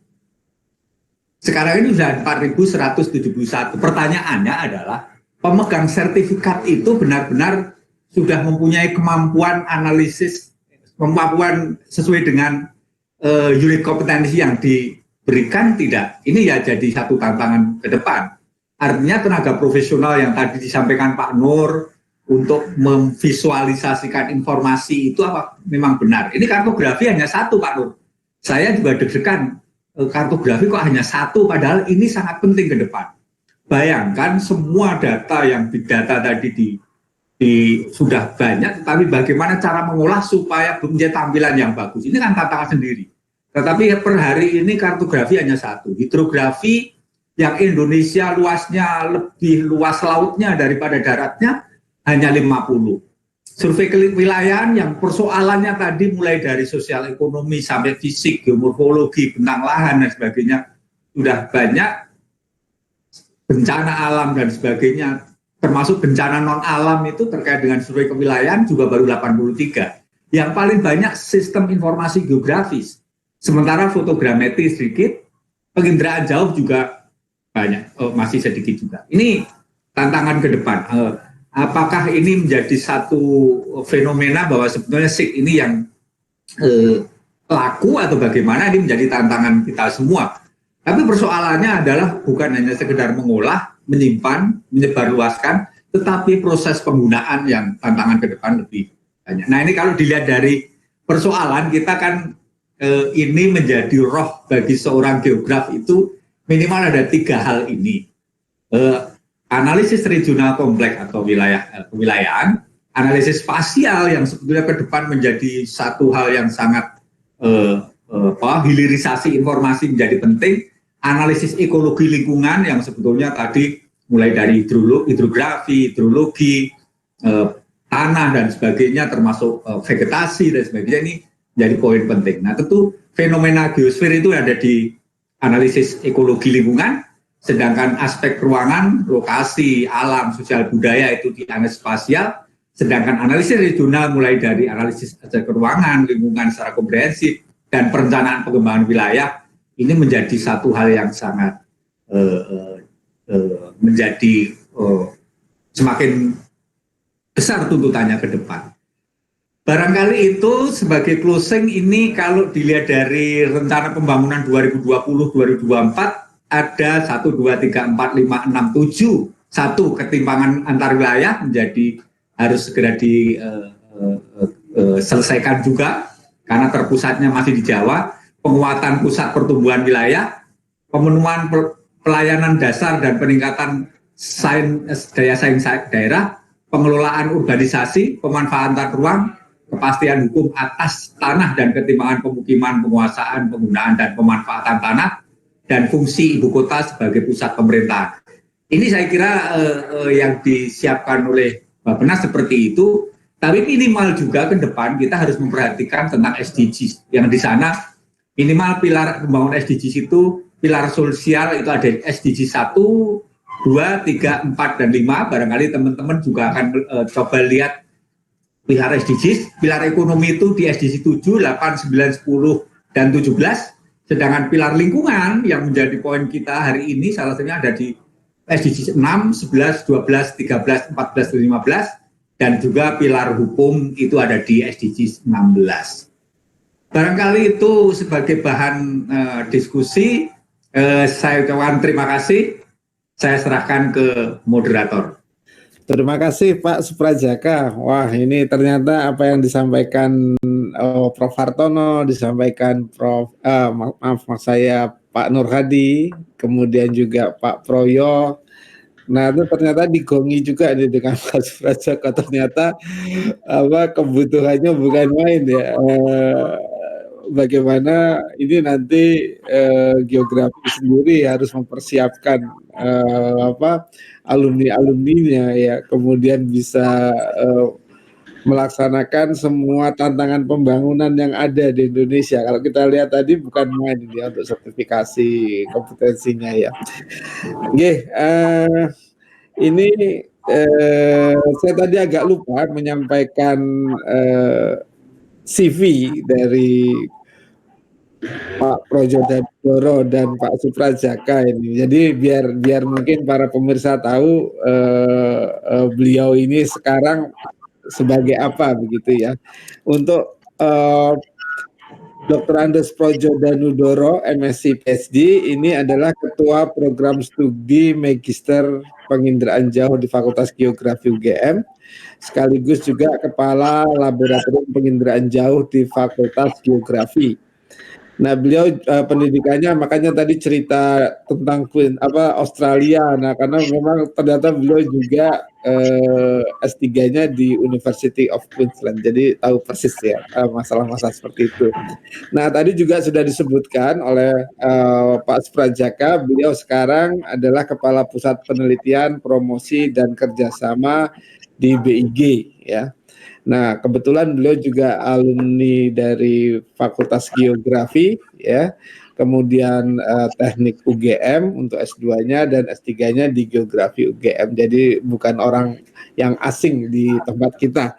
Sekarang ini sudah 4.171. Pertanyaannya adalah, pemegang sertifikat itu benar-benar sudah mempunyai kemampuan analisis, kemampuan sesuai dengan unit kompetensi yang diberikan tidak? Ini ya jadi satu tantangan ke depan. Artinya tenaga profesional yang tadi disampaikan Pak Nur untuk memvisualisasikan informasi itu apa memang benar. Ini kartografi hanya satu Pak Nur. Saya juga deg-degan, kartografi kok hanya satu, padahal ini sangat penting ke depan. Bayangkan semua data yang big data tadi sudah banyak, tetapi bagaimana cara mengolah supaya menjadi tampilan yang bagus. Ini kan tantangan sendiri. Tetapi per hari ini kartografi hanya satu. Hidrografi yang Indonesia luasnya lebih luas lautnya daripada daratnya hanya 50. Survei kewilayahan yang persoalannya tadi mulai dari sosial ekonomi sampai fisik, geomorfologi, bentang lahan dan sebagainya sudah banyak, bencana alam dan sebagainya, termasuk bencana non alam itu terkait dengan survei kewilayahan juga baru 83. Yang paling banyak sistem informasi geografis, sementara fotogrametri sedikit, penginderaan jauh juga banyak, masih sedikit juga. Ini tantangan ke depan. Apakah ini menjadi satu fenomena bahwa sebetulnya SIG ini yang laku atau bagaimana, ini menjadi tantangan kita semua. Tapi persoalannya adalah bukan hanya sekedar mengolah, menyimpan, menyebarluaskan, tetapi proses penggunaan yang tantangan ke depan lebih banyak. Nah ini kalau dilihat dari persoalan, kita kan ini menjadi roh bagi seorang geograf itu minimal ada 3 hal ini. Analisis regional kompleks atau kewilayahan, analisis spasial yang sebetulnya ke depan menjadi satu hal yang sangat hilirisasi informasi menjadi penting, analisis ekologi lingkungan yang sebetulnya tadi mulai dari hidrografi, hidrologi, tanah dan sebagainya, termasuk vegetasi dan sebagainya, ini jadi poin penting. Nah tentu fenomena geosfer itu ada di analisis ekologi lingkungan, sedangkan aspek ruangan, lokasi, alam, sosial, budaya itu di analisis spasial, sedangkan analisis regional mulai dari analisis aspek ruangan, lingkungan secara komprehensif, dan perencanaan pengembangan wilayah, ini menjadi satu hal yang sangat menjadi semakin besar tuntutannya ke depan. Barangkali itu sebagai closing ini kalau dilihat dari rencana pembangunan 2020-2024, ada 1, 2, 3, 4, 5, 6, 7. 1, ketimpangan antar wilayah menjadi harus segera diselesaikan juga karena terpusatnya masih di Jawa. Penguatan pusat pertumbuhan wilayah, pemenuhan pelayanan dasar dan peningkatan daya saing daerah, pengelolaan urbanisasi, pemanfaatan ruang, kepastian hukum atas tanah dan ketimpangan pemukiman, penguasaan, penggunaan dan pemanfaatan tanah, dan fungsi ibu kota sebagai pusat pemerintahan. Ini saya kira yang disiapkan oleh Bappenas seperti itu, tapi minimal juga ke depan kita harus memperhatikan tentang SDGs. Yang di sana minimal pilar pembangunan SDGs itu, pilar sosial itu ada SDG 1, 2, 3, 4, dan 5. Barangkali teman-teman juga akan coba lihat pilar SDGs. Pilar ekonomi itu di SDG 7, 8, 9, 10, dan 17. Sedangkan pilar lingkungan yang menjadi poin kita hari ini salah satunya ada di SDG 6, 11, 12, 13, 14, 15, dan juga pilar hukum itu ada di SDG 16. Barangkali itu sebagai bahan diskusi, saya ucapkan terima kasih, saya serahkan ke moderator. Terima kasih Pak Suprajaka. Wah ini ternyata apa yang disampaikan Prof. Hartono, disampaikan maaf saya Pak Nur Hadi, kemudian juga Pak Proyo. Nah itu ternyata digongi juga nih dengan Pak Suprajaka. Ternyata kebutuhannya bukan main ya. Bagaimana ini nanti geografi sendiri harus mempersiapkan alumni-alumninya ya, kemudian bisa melaksanakan semua tantangan pembangunan yang ada di Indonesia. Kalau kita lihat tadi bukan main ya untuk sertifikasi kompetensinya ya. Oke, ini saya tadi agak lupa menyampaikan CV dari Pak Projo Doro dan Pak Suprajaka ini. Jadi biar mungkin para pemirsa tahu beliau ini sekarang sebagai apa begitu ya. Untuk Dr. Andes Projo Danudoro, MSc PhD, ini adalah Ketua Program Studi Magister Penginderaan Jauh di Fakultas Geografi UGM, sekaligus juga Kepala Laboratorium Penginderaan Jauh di Fakultas Geografi. Nah, beliau pendidikannya makanya tadi cerita tentang Australia. Nah, karena memang ternyata beliau juga S3-nya di University of Queensland. Jadi tahu persis ya masalah-masalah seperti itu. Nah, tadi juga sudah disebutkan oleh Pak Suprajaka, beliau sekarang adalah Kepala Pusat Penelitian, Promosi dan Kerjasama di BIG ya. Nah, kebetulan beliau juga alumni dari Fakultas Geografi ya. Kemudian Teknik UGM untuk S2-nya dan S3-nya di Geografi UGM. Jadi bukan orang yang asing di tempat kita.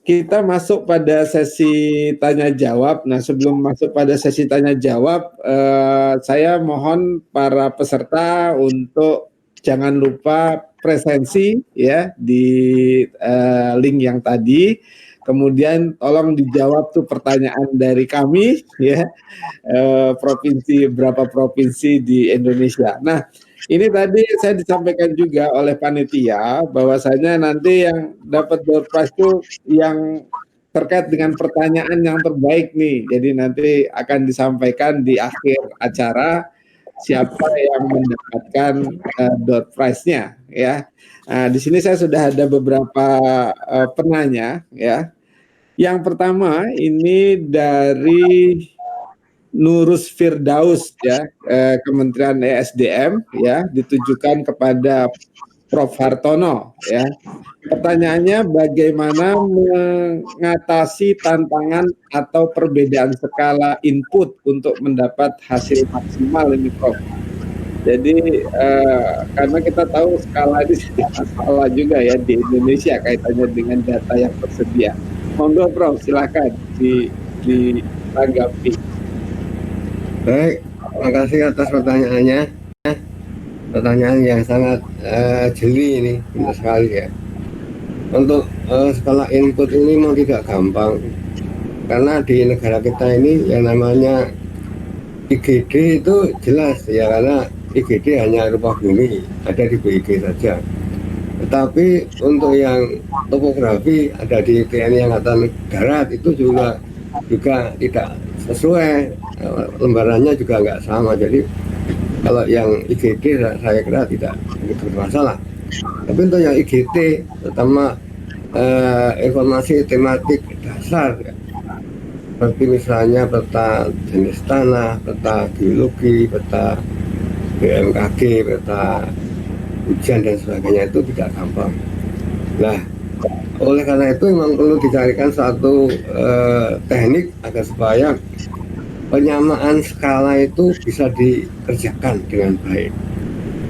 Kita masuk pada sesi tanya jawab. Nah, sebelum masuk pada sesi tanya jawab, saya mohon para peserta untuk jangan lupa presensi ya di link yang tadi. Kemudian tolong dijawab tuh pertanyaan dari kami ya, provinsi berapa provinsi di Indonesia. Nah, ini tadi saya disampaikan juga oleh panitia bahwasanya nanti yang dapat door prize itu yang terkait dengan pertanyaan yang terbaik nih. Jadi nanti akan disampaikan di akhir acara siapa yang mendapatkan door prize-nya ya. Nah, di sini saya sudah ada beberapa penanya ya. Yang pertama ini dari Nurus Firdaus ya, Kementerian ESDM ya, ditujukan kepada Prof. Hartono ya. Pertanyaannya bagaimana mengatasi tantangan atau perbedaan skala input untuk mendapat hasil maksimal ini Prof. Jadi karena kita tahu skala ini masalah juga ya di Indonesia kaitannya dengan data yang tersedia. Monggo Prof, silakan ditanggapi. Baik, terima kasih atas pertanyaannya. Pertanyaan yang sangat jeli ini, benar sekali ya. Untuk skala input ini memang tidak gampang, karena di negara kita ini yang namanya IGD itu jelas ya, karena IGD hanya rupa bumi, ada di BIG saja. Tetapi untuk yang topografi ada di TNI Angkatan Darat itu juga tidak sesuai, lembarannya juga nggak sama. Jadi kalau yang IGD saya kira tidak begitu bermasalah. Tapi untuk yang IGT, terutama informasi tematik dasar, ya, seperti misalnya peta jenis tanah, peta geologi, peta BMKG, peta hujan dan sebagainya, itu tidak gampang. Nah, oleh karena itu memang perlu dicarikan satu teknik agar supaya penyamaan skala itu bisa dikerjakan dengan baik.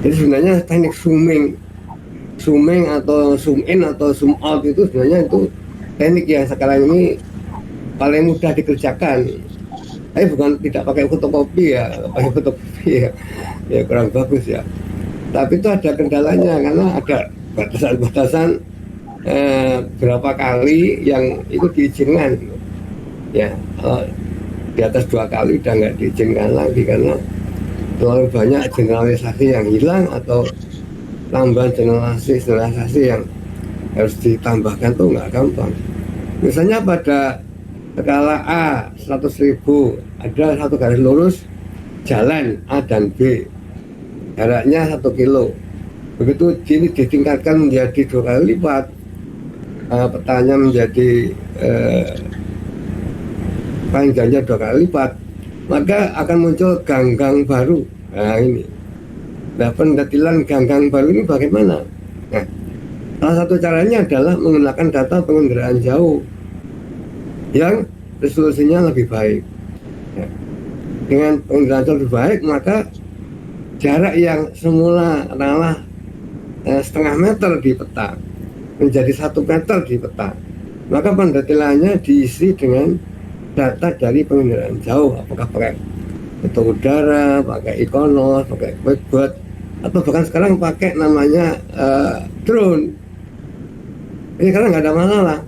Jadi sebenarnya teknik zooming atau zoom in atau zoom out itu sebenarnya itu teknik yang sekarang ini paling mudah dikerjakan. Tapi bukan tidak pakai fotokopi ya, ya kurang bagus ya. Tapi itu ada kendalanya karena ada batasan-batasan berapa kali yang itu diizinkan. Ya, di atas 2 kali udah nggak diizinkan lagi karena terlalu banyak generalisasi yang hilang atau tambahan generalisasi yang harus ditambahkan tuh nggak gampang. Misalnya pada skala A 100.000 ada satu garis lurus jalan A dan B, jaraknya 1 kilo. Begitu ini ditingkatkan menjadi 2 kali lipat, petanya menjadi panjangnya 2 kali lipat, maka akan muncul ganggang baru. Nah ini, nah pendetilan ganggang baru ini bagaimana? Nah, salah satu caranya adalah menggunakan data penginderaan jauh yang resolusinya lebih baik. Nah, dengan penginderaan jauh lebih baik, maka jarak yang semula adalah setengah meter di peta menjadi 1 meter di peta, maka pendetilannya diisi dengan data dari penginderaan jauh, apakah pakai foto udara, pakai Iconos, pakai Webot, atau bahkan sekarang pakai namanya drone. Ini karena nggak ada masalah.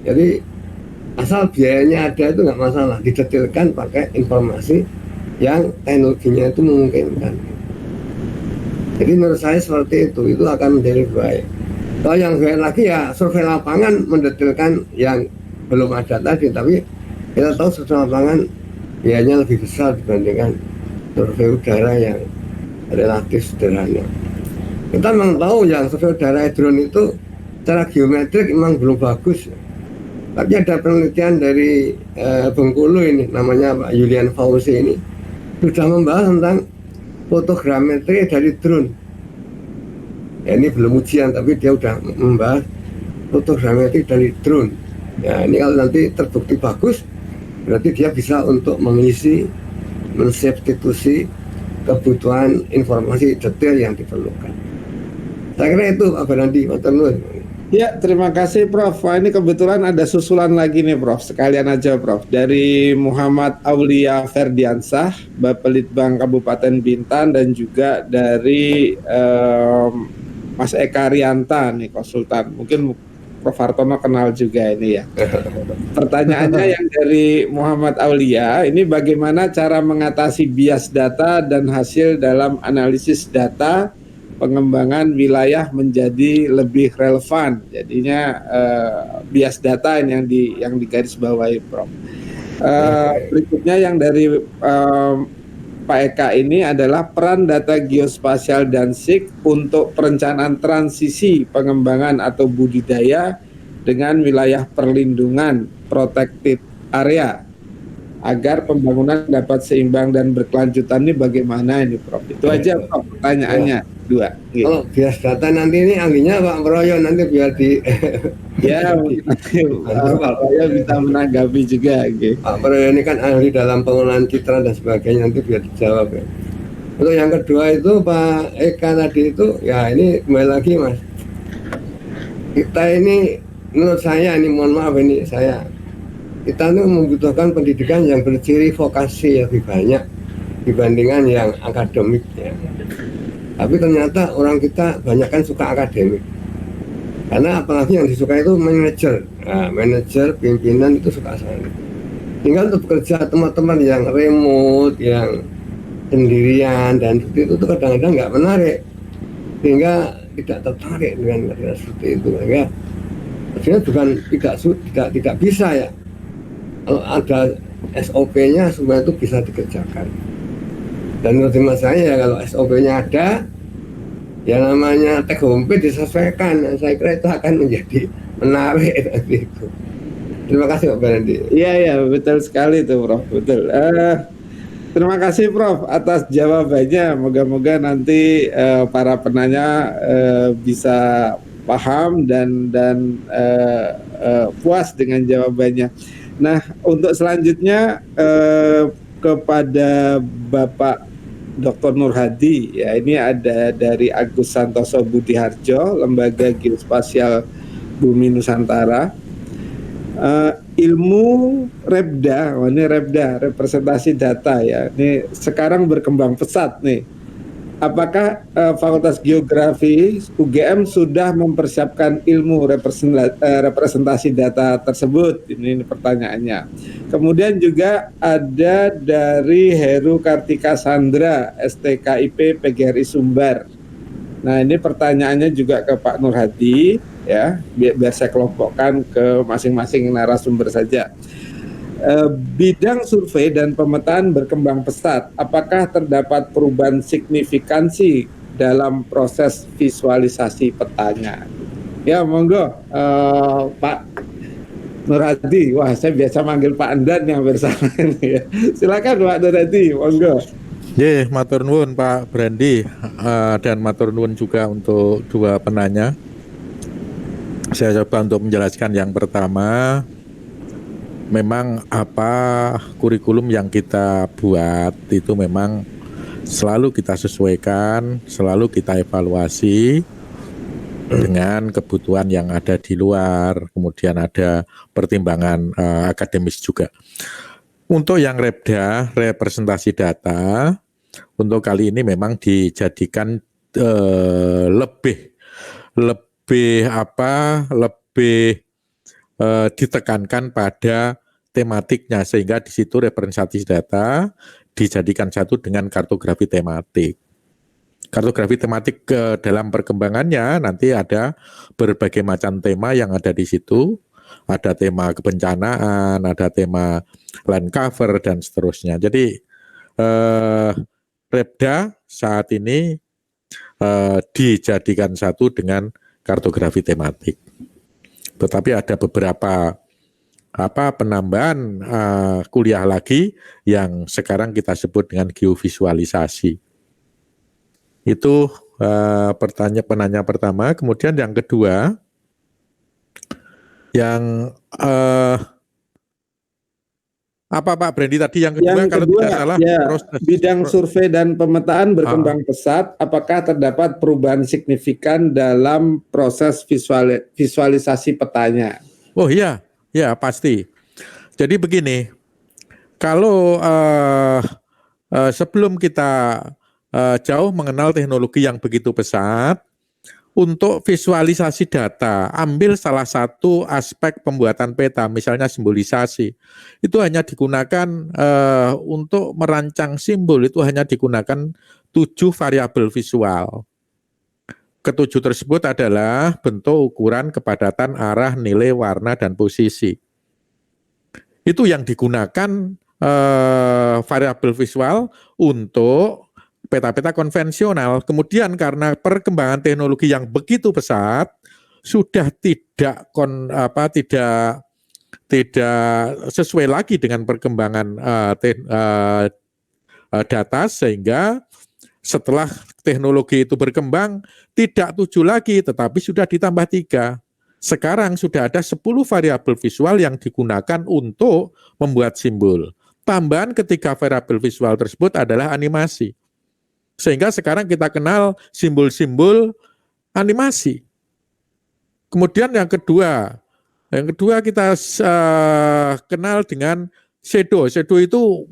Jadi asal biayanya ada itu nggak masalah, didetilkan pakai informasi yang teknologinya itu memungkinkan. Jadi menurut saya seperti itu akan menjadi baik. Kalau yang baik lagi ya survei lapangan mendetilkan yang belum ada tadi, tapi kita tahu survei lapangan biayanya lebih besar dibandingkan survei udara yang relatif sederhana. Kita memang tahu yang survei udara drone itu secara geometrik memang belum bagus. Tapi ada penelitian dari Bengkulu ini, namanya Pak Julian Fauzi ini, sudah membahas tentang fotogrametri dari drone. Ya, ini belum ujian, tapi dia sudah membahas fotogrametri dari drone. Ya, ini kalau nanti terbukti bagus, berarti dia bisa untuk mengisi, mensubstitusi kebutuhan informasi detail yang diperlukan. Saya kira itu Pak Berandi, Pak Tenun. Ya, terima kasih Prof. Wah, ini kebetulan ada susulan lagi nih Prof. Sekalian aja Prof. Dari Muhammad Aulia Ferdiansah, Bapelitbang Kabupaten Bintan, dan juga dari Mas Eka Rianta nih, konsultan. Mungkin Prof. Hartono kenal juga ini ya. Pertanyaannya yang dari Muhammad Aulia, ini bagaimana cara mengatasi bias data dan hasil dalam analisis data pengembangan wilayah menjadi lebih relevan. Jadinya bias data yang digarisbawahi Prof. Berikutnya yang dari Pak Eka ini adalah peran data geospasial dan SIG untuk perencanaan transisi pengembangan atau budidaya dengan wilayah perlindungan protected area agar pembangunan dapat seimbang dan berkelanjutan. Ini bagaimana ini Prof? Itu aja Prof pertanyaannya. Dua. Gitu. Kalau bias data nanti ini ahlinya Pak Proyo nanti biar di ya mungkin nanti Pak Proyo bisa menanggapi juga. Gitu. Pak Proyo ini kan ahli dalam pengelolaan citra dan sebagainya, nanti biar dijawab ya. Untuk yang kedua itu Pak Eka tadi itu, ya ini kembali lagi Mas, kita ini menurut saya ini, mohon maaf ini kita ini membutuhkan pendidikan yang berciri vokasi lebih banyak dibandingkan yang akademiknya. Tapi ternyata orang kita banyak kan suka akademik, karena apalagi yang disuka itu manajer. Nah, manajer, pimpinan itu suka sekali. Tinggal untuk bekerja teman-teman yang remote, yang sendirian dan seperti itu kadang-kadang nggak menarik, sehingga tidak tertarik dengan kerja seperti itu. Ya, sebenarnya bukan tidak bisa ya. Kalau ada SOP-nya semua itu bisa dikerjakan. Dan menurut saya ya kalau SOP-nya ada, ya namanya take home page disesuaikan. Dan saya kira itu akan menjadi menarik itu. Terima kasih Pak Berandi. Iya betul sekali itu Prof. Betul. Terima kasih Prof atas jawabannya. Moga-moga nanti para penanya bisa paham dan puas dengan jawabannya. Nah, untuk selanjutnya kepada Bapak Dr. Nur Hadi, ya ini ada dari Agus Santoso Budiharjo, Lembaga Geospasial Bumi Nusantara. Ilmu Repda, ini Repda, representasi data ya. Ini sekarang berkembang pesat nih. Apakah Fakultas Geografi UGM sudah mempersiapkan ilmu representasi data tersebut? Ini pertanyaannya. Kemudian juga ada dari Heru Kartika Sandra, STKIP PGRI Sumbar. Nah, ini pertanyaannya juga ke Pak Nur Hadi, ya, biar saya kelompokkan ke masing-masing narasumber saja. Bidang survei dan pemetaan berkembang pesat. Apakah terdapat perubahan signifikansi dalam proses visualisasi petanya? Ya, monggo Pak Nur Hadi. Wah, saya biasa manggil Pak Andan yang bersama ini ya. Silakan Pak Nur Hadi, monggo. Ya, matur nuwun Pak Berandi, dan matur nuwun juga untuk dua penanya. Saya coba untuk menjelaskan yang pertama. Memang apa kurikulum yang kita buat itu memang selalu kita sesuaikan, selalu kita evaluasi dengan kebutuhan yang ada di luar, kemudian ada pertimbangan akademis juga. Untuk yang REPDA, representasi data, untuk kali ini memang dijadikan lebih ditekankan pada tematiknya, sehingga di situ representasi data dijadikan satu dengan kartografi tematik. Kartografi tematik dalam perkembangannya nanti ada berbagai macam tema yang ada di situ. Ada tema kebencanaan, ada tema land cover, dan seterusnya. Jadi REPDA saat ini dijadikan satu dengan kartografi tematik. Tetapi ada beberapa penambahan kuliah lagi yang sekarang kita sebut dengan geovisualisasi. Itu penanya pertama. Kemudian yang kedua, yang apa Pak Brandy tadi yang kedua, kalau tidak salah ya, bidang survei dan pemetaan berkembang pesat. Apakah terdapat perubahan signifikan dalam proses visualisasi petanya? Oh iya, ya pasti. Jadi begini, kalau sebelum kita jauh mengenal teknologi yang begitu pesat, untuk visualisasi data, ambil salah satu aspek pembuatan peta, misalnya simbolisasi. Itu hanya digunakan untuk merancang simbol, itu hanya digunakan 7 variabel visual. Ketujuh tersebut adalah bentuk, ukuran, kepadatan, arah, nilai, warna, dan posisi. Itu yang digunakan variabel visual untuk peta-peta konvensional. Kemudian karena perkembangan teknologi yang begitu pesat, sudah tidak sesuai lagi dengan perkembangan data, sehingga setelah teknologi itu berkembang tidak 7 lagi, tetapi sudah ditambah 3. Sekarang sudah ada 10 variabel visual yang digunakan untuk membuat simbol. Tambahan ketiga variabel visual tersebut adalah animasi. Sehingga sekarang kita kenal simbol-simbol animasi. Kemudian yang kedua kita kenal dengan shadow. Shadow itu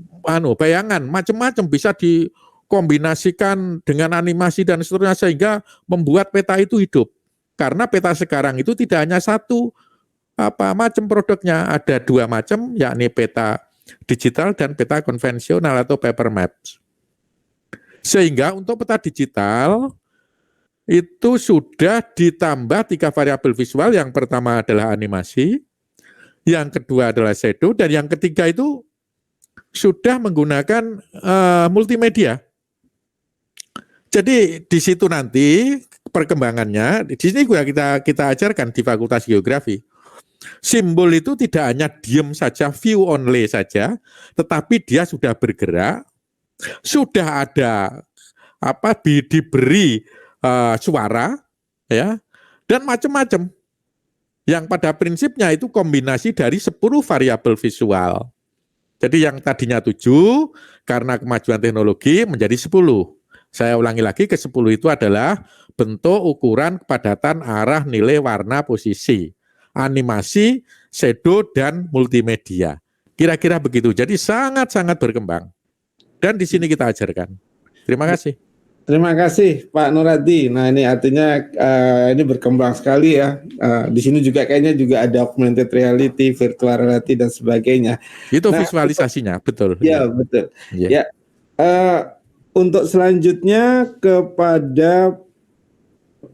bayangan macam-macam, bisa dikombinasikan dengan animasi dan seterusnya, sehingga membuat peta itu hidup. Karena peta sekarang itu tidak hanya satu macam produknya, ada 2 macam, yakni peta digital dan peta konvensional atau paper maps. Sehingga untuk peta digital itu sudah ditambah 3 variabel visual. Yang pertama adalah animasi, yang kedua adalah shadow, dan yang ketiga itu sudah menggunakan multimedia. Jadi di situ nanti perkembangannya, di sini juga kita ajarkan di Fakultas Geografi. Simbol itu tidak hanya diam saja, view only saja, tetapi dia sudah bergerak, sudah ada diberi suara, ya, dan macam-macam. Yang pada prinsipnya itu kombinasi dari 10 variabel visual. Jadi yang tadinya 7 karena kemajuan teknologi menjadi 10. Saya ulangi lagi, ke 10 itu adalah bentuk, ukuran, kepadatan, arah, nilai, warna, posisi, animasi, shadow, dan multimedia. Kira-kira begitu. Jadi sangat-sangat berkembang. Dan di sini kita ajarkan. Terima kasih. Terima kasih Pak Nuradi. Nah ini artinya ini berkembang sekali ya. Di sini juga kayaknya juga ada augmented reality, virtual reality dan sebagainya. Itu visualisasinya, betul. Ya betul. Ya. Untuk selanjutnya kepada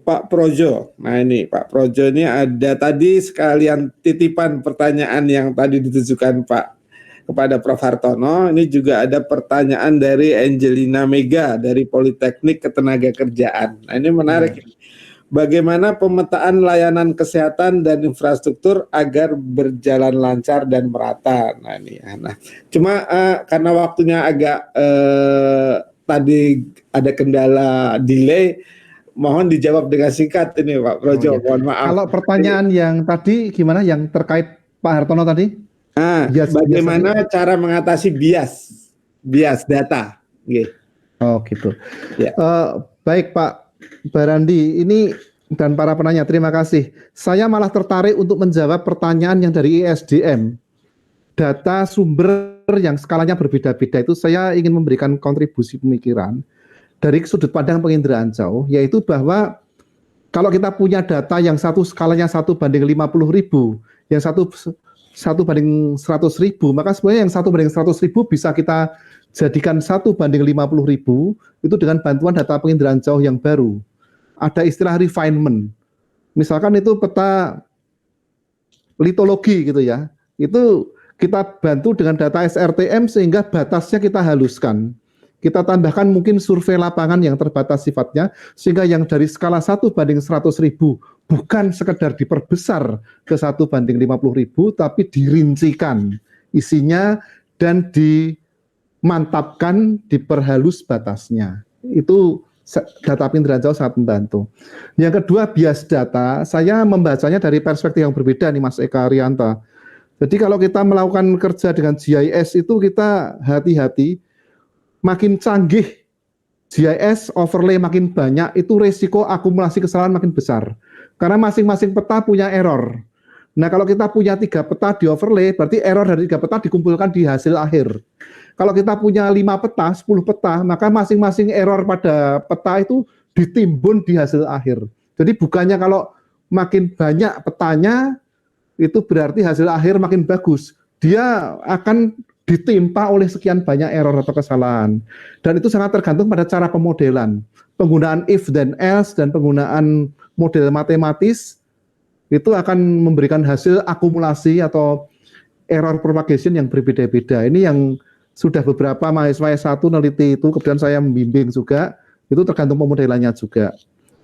Pak Projo. Nah ini Pak Projo ini ada tadi sekalian titipan pertanyaan yang tadi ditujukan Pak kepada Prof. Hartono. Ini juga ada pertanyaan dari Angelina Mega dari Politeknik Ketenagakerjaan. Nah ini menarik. Bagaimana pemetaan layanan kesehatan dan infrastruktur agar berjalan lancar dan merata? Nah ini. Cuma karena waktunya agak tadi ada kendala delay, mohon dijawab dengan singkat ini Pak Projo. Mohon maaf. Kalau pertanyaan yang tadi gimana, yang terkait Pak Hartono tadi? Bagaimana cara mengatasi bias data? Oh gitu. Ya. Baik Pak Barandi, ini dan para penanya, terima kasih. Saya malah tertarik untuk menjawab pertanyaan yang dari ISDM. Data sumber yang skalanya berbeda-beda itu saya ingin memberikan kontribusi pemikiran dari sudut pandang penginderaan jauh, yaitu bahwa kalau kita punya data yang skalanya 1:50.000, yang satu banding 100.000, maka sebenarnya yang 1:100.000 bisa kita jadikan 1:50.000 itu dengan bantuan data penginderaan jauh yang baru. Ada istilah refinement. Misalkan itu peta litologi gitu ya. Itu kita bantu dengan data SRTM sehingga batasnya kita haluskan. Kita tambahkan mungkin survei lapangan yang terbatas sifatnya, sehingga yang dari skala 1:100.000 bukan sekedar diperbesar ke 1:50.000, tapi dirincikan isinya dan dimantapkan, diperhalus batasnya. Itu data penginderaan jauh sangat membantu. Yang kedua, bias data, saya membacanya dari perspektif yang berbeda nih Mas Eka Rianta. Jadi kalau kita melakukan kerja dengan GIS itu kita hati-hati, makin canggih GIS overlay makin banyak, itu resiko akumulasi kesalahan makin besar. Karena masing-masing peta punya error. Nah kalau kita punya 3 peta di overlay, berarti error dari 3 peta dikumpulkan di hasil akhir. Kalau kita punya 5 peta, 10 peta, maka masing-masing error pada peta itu ditimbun di hasil akhir. Jadi bukannya kalau makin banyak petanya, itu berarti hasil akhir makin bagus. Dia akan ditimpa oleh sekian banyak error atau kesalahan. Dan itu sangat tergantung pada cara pemodelan. Penggunaan if then else dan penggunaan model matematis itu akan memberikan hasil akumulasi atau error propagation yang berbeda-beda. Ini yang sudah beberapa mahasiswa S1 neliti itu, kemudian saya membimbing juga, itu tergantung pemodelannya juga.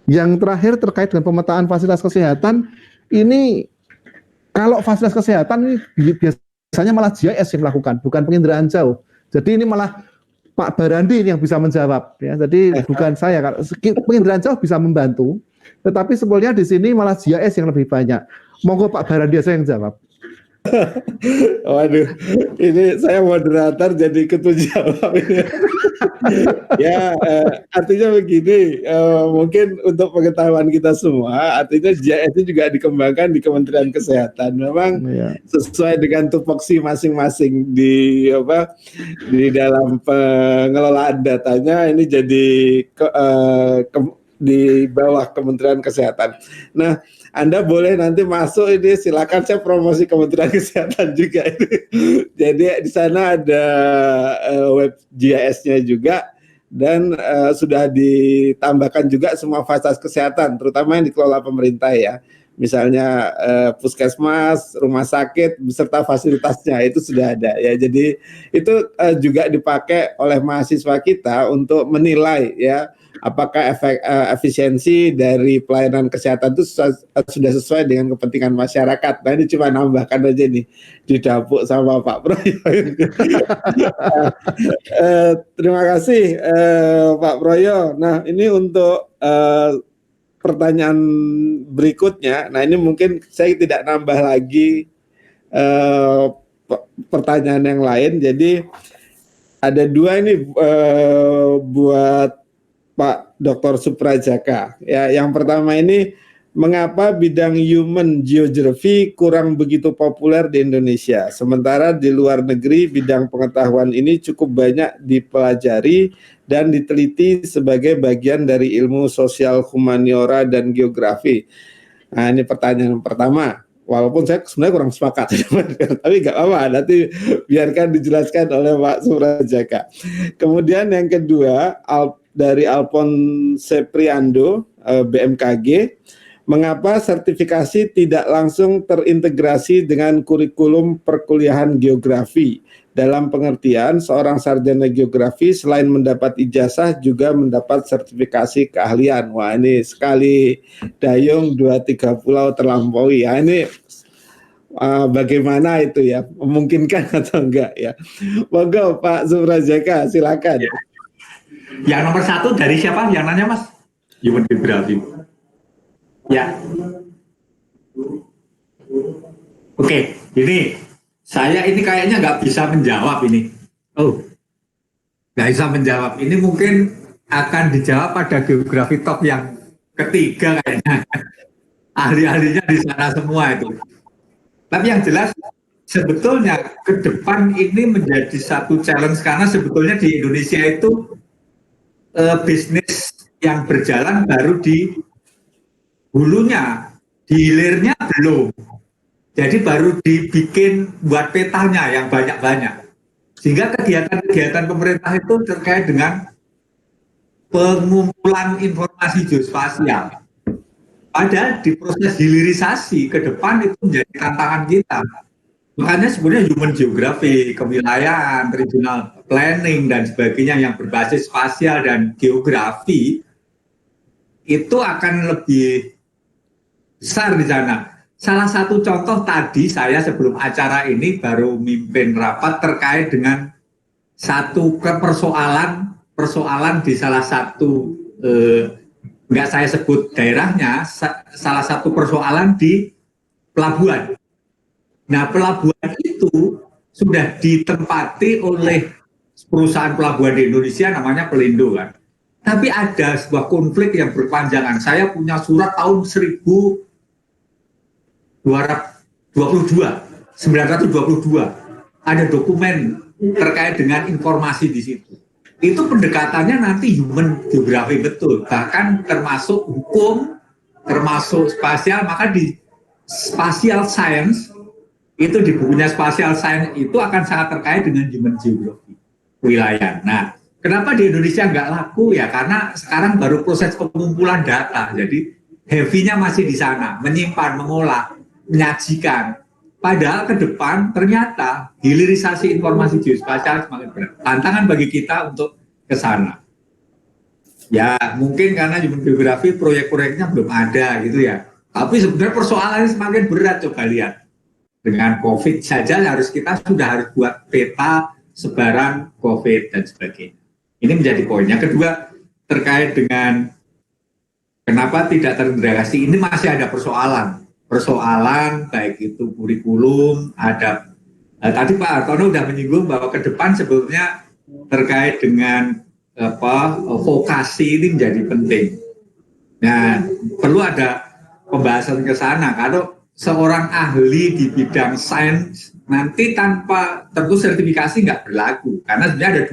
Yang terakhir terkait dengan pemetaan fasilitas kesehatan, ini kalau fasilitas kesehatan ini biasanya malah GIS yang melakukan, bukan penginderaan jauh. Jadi ini malah Pak Barandi yang bisa menjawab. Ya. Jadi bukan saya. Penginderaan jauh bisa membantu, tetapi sebenarnya di sini malah GIS yang lebih banyak. Monggo Pak Barandi saya yang jawab. Waduh, ini saya moderator jadi ikut jawab. Ya, artinya begini, mungkin untuk pengetahuan kita semua, artinya GIS itu juga dikembangkan di Kementerian Kesehatan. Memang sesuai dengan tupoksi masing-masing di dalam pengelolaan datanya ini jadi di bawah Kementerian Kesehatan. Nah, Anda boleh nanti masuk ini, silakan saya promosi Kementerian Kesehatan juga. Jadi di sana ada web GIS-nya juga dan sudah ditambahkan juga semua fasilitas kesehatan, terutama yang dikelola pemerintah ya. Misalnya puskesmas, rumah sakit beserta fasilitasnya itu sudah ada ya. Jadi itu juga dipakai oleh mahasiswa kita untuk menilai ya apakah efisiensi dari pelayanan kesehatan itu sudah sesuai dengan kepentingan masyarakat. Nah ini cuma nambahkan aja nih, didapuk sama Pak Proyo. Terima kasih Pak Proyo. Nah ini untuk pertanyaan berikutnya. Nah ini mungkin saya tidak nambah lagi pertanyaan yang lain. Jadi ada 2 ini buat Pak Dr. Suprajaka. Ya, yang pertama ini, mengapa bidang human geography kurang begitu populer di Indonesia? Sementara di luar negeri bidang pengetahuan ini cukup banyak dipelajari dan diteliti sebagai bagian dari ilmu sosial humaniora dan geografi. Nah, ini pertanyaan pertama. Walaupun saya sebenarnya kurang sepakat, tapi nggak apa-apa, nanti biarkan dijelaskan oleh Pak Suprajaka. Kemudian yang kedua, dari Alphonse Priando, BMKG, mengapa sertifikasi tidak langsung terintegrasi dengan kurikulum perkuliahan geografi? Dalam pengertian, seorang sarjana geografi selain mendapat ijazah juga mendapat sertifikasi keahlian. Wah ini sekali dayung 2-3 pulau terlampaui. Ya, ini bagaimana itu ya? Memungkinkan atau enggak ya? Monggo Pak Suprajaka, silakan. Ya. Yang nomor 1 dari siapa yang nanya Mas? Human geography. Ya. Oke, ini saya ini kayaknya nggak bisa menjawab ini. Oh, nggak bisa menjawab. Ini mungkin akan dijawab pada geografi top yang ketiga kayaknya. Ahli-ahlinya di sana semua itu. Tapi yang jelas sebetulnya ke depan ini menjadi satu challenge karena sebetulnya di Indonesia itu bisnis yang berjalan baru di hulunya, di hilirnya belum. Jadi baru dibikin buat petanya yang banyak-banyak. Sehingga kegiatan-kegiatan pemerintah itu terkait dengan pengumpulan informasi geospasial. Padahal di proses hilirisasi ke depan itu menjadi tantangan kita. Makanya sebenarnya human geography, kewilayahan, regional planning, dan sebagainya yang berbasis spasial dan geografi itu akan lebih besar di sana. Salah satu contoh tadi saya sebelum acara ini baru mimpin rapat terkait dengan satu persoalan di salah satu nggak saya sebut daerahnya, salah satu persoalan di pelabuhan. Nah, pelabuhan itu sudah ditempati oleh perusahaan pelabuhan di Indonesia namanya Pelindo kan. Tapi ada sebuah konflik yang berpanjangan. Saya punya surat tahun 1922. Ada dokumen terkait dengan informasi di situ. Itu pendekatannya nanti human geography betul, bahkan termasuk hukum, termasuk spasial. Maka di spatial science itu, di bukunya spatial science itu akan sangat terkait dengan human geography wilayah. Nah, kenapa di Indonesia nggak laku ya? Karena sekarang baru proses pengumpulan data, jadi heavy-nya masih di sana, menyimpan, mengolah, menyajikan. Padahal ke depan ternyata hilirisasi informasi geospasial semakin berat. Tantangan bagi kita untuk ke sana. Ya mungkin karena human geography proyek-proyeknya belum ada gitu ya. Tapi sebenarnya persoalannya semakin berat, coba lihat. Dengan COVID saja kita sudah harus buat peta sebaran COVID dan sebagainya. Ini menjadi poinnya. Kedua, terkait dengan kenapa tidak terintegrasi, ini masih ada persoalan baik itu kurikulum, ada tadi Pak Hartono sudah menyinggung bahwa ke depan sebetulnya terkait dengan vokasi ini menjadi penting. Nah, perlu ada pembahasan ke sana. Kalau seorang ahli di bidang sains nanti tanpa tentu sertifikasi nggak berlaku, karena sebenarnya ada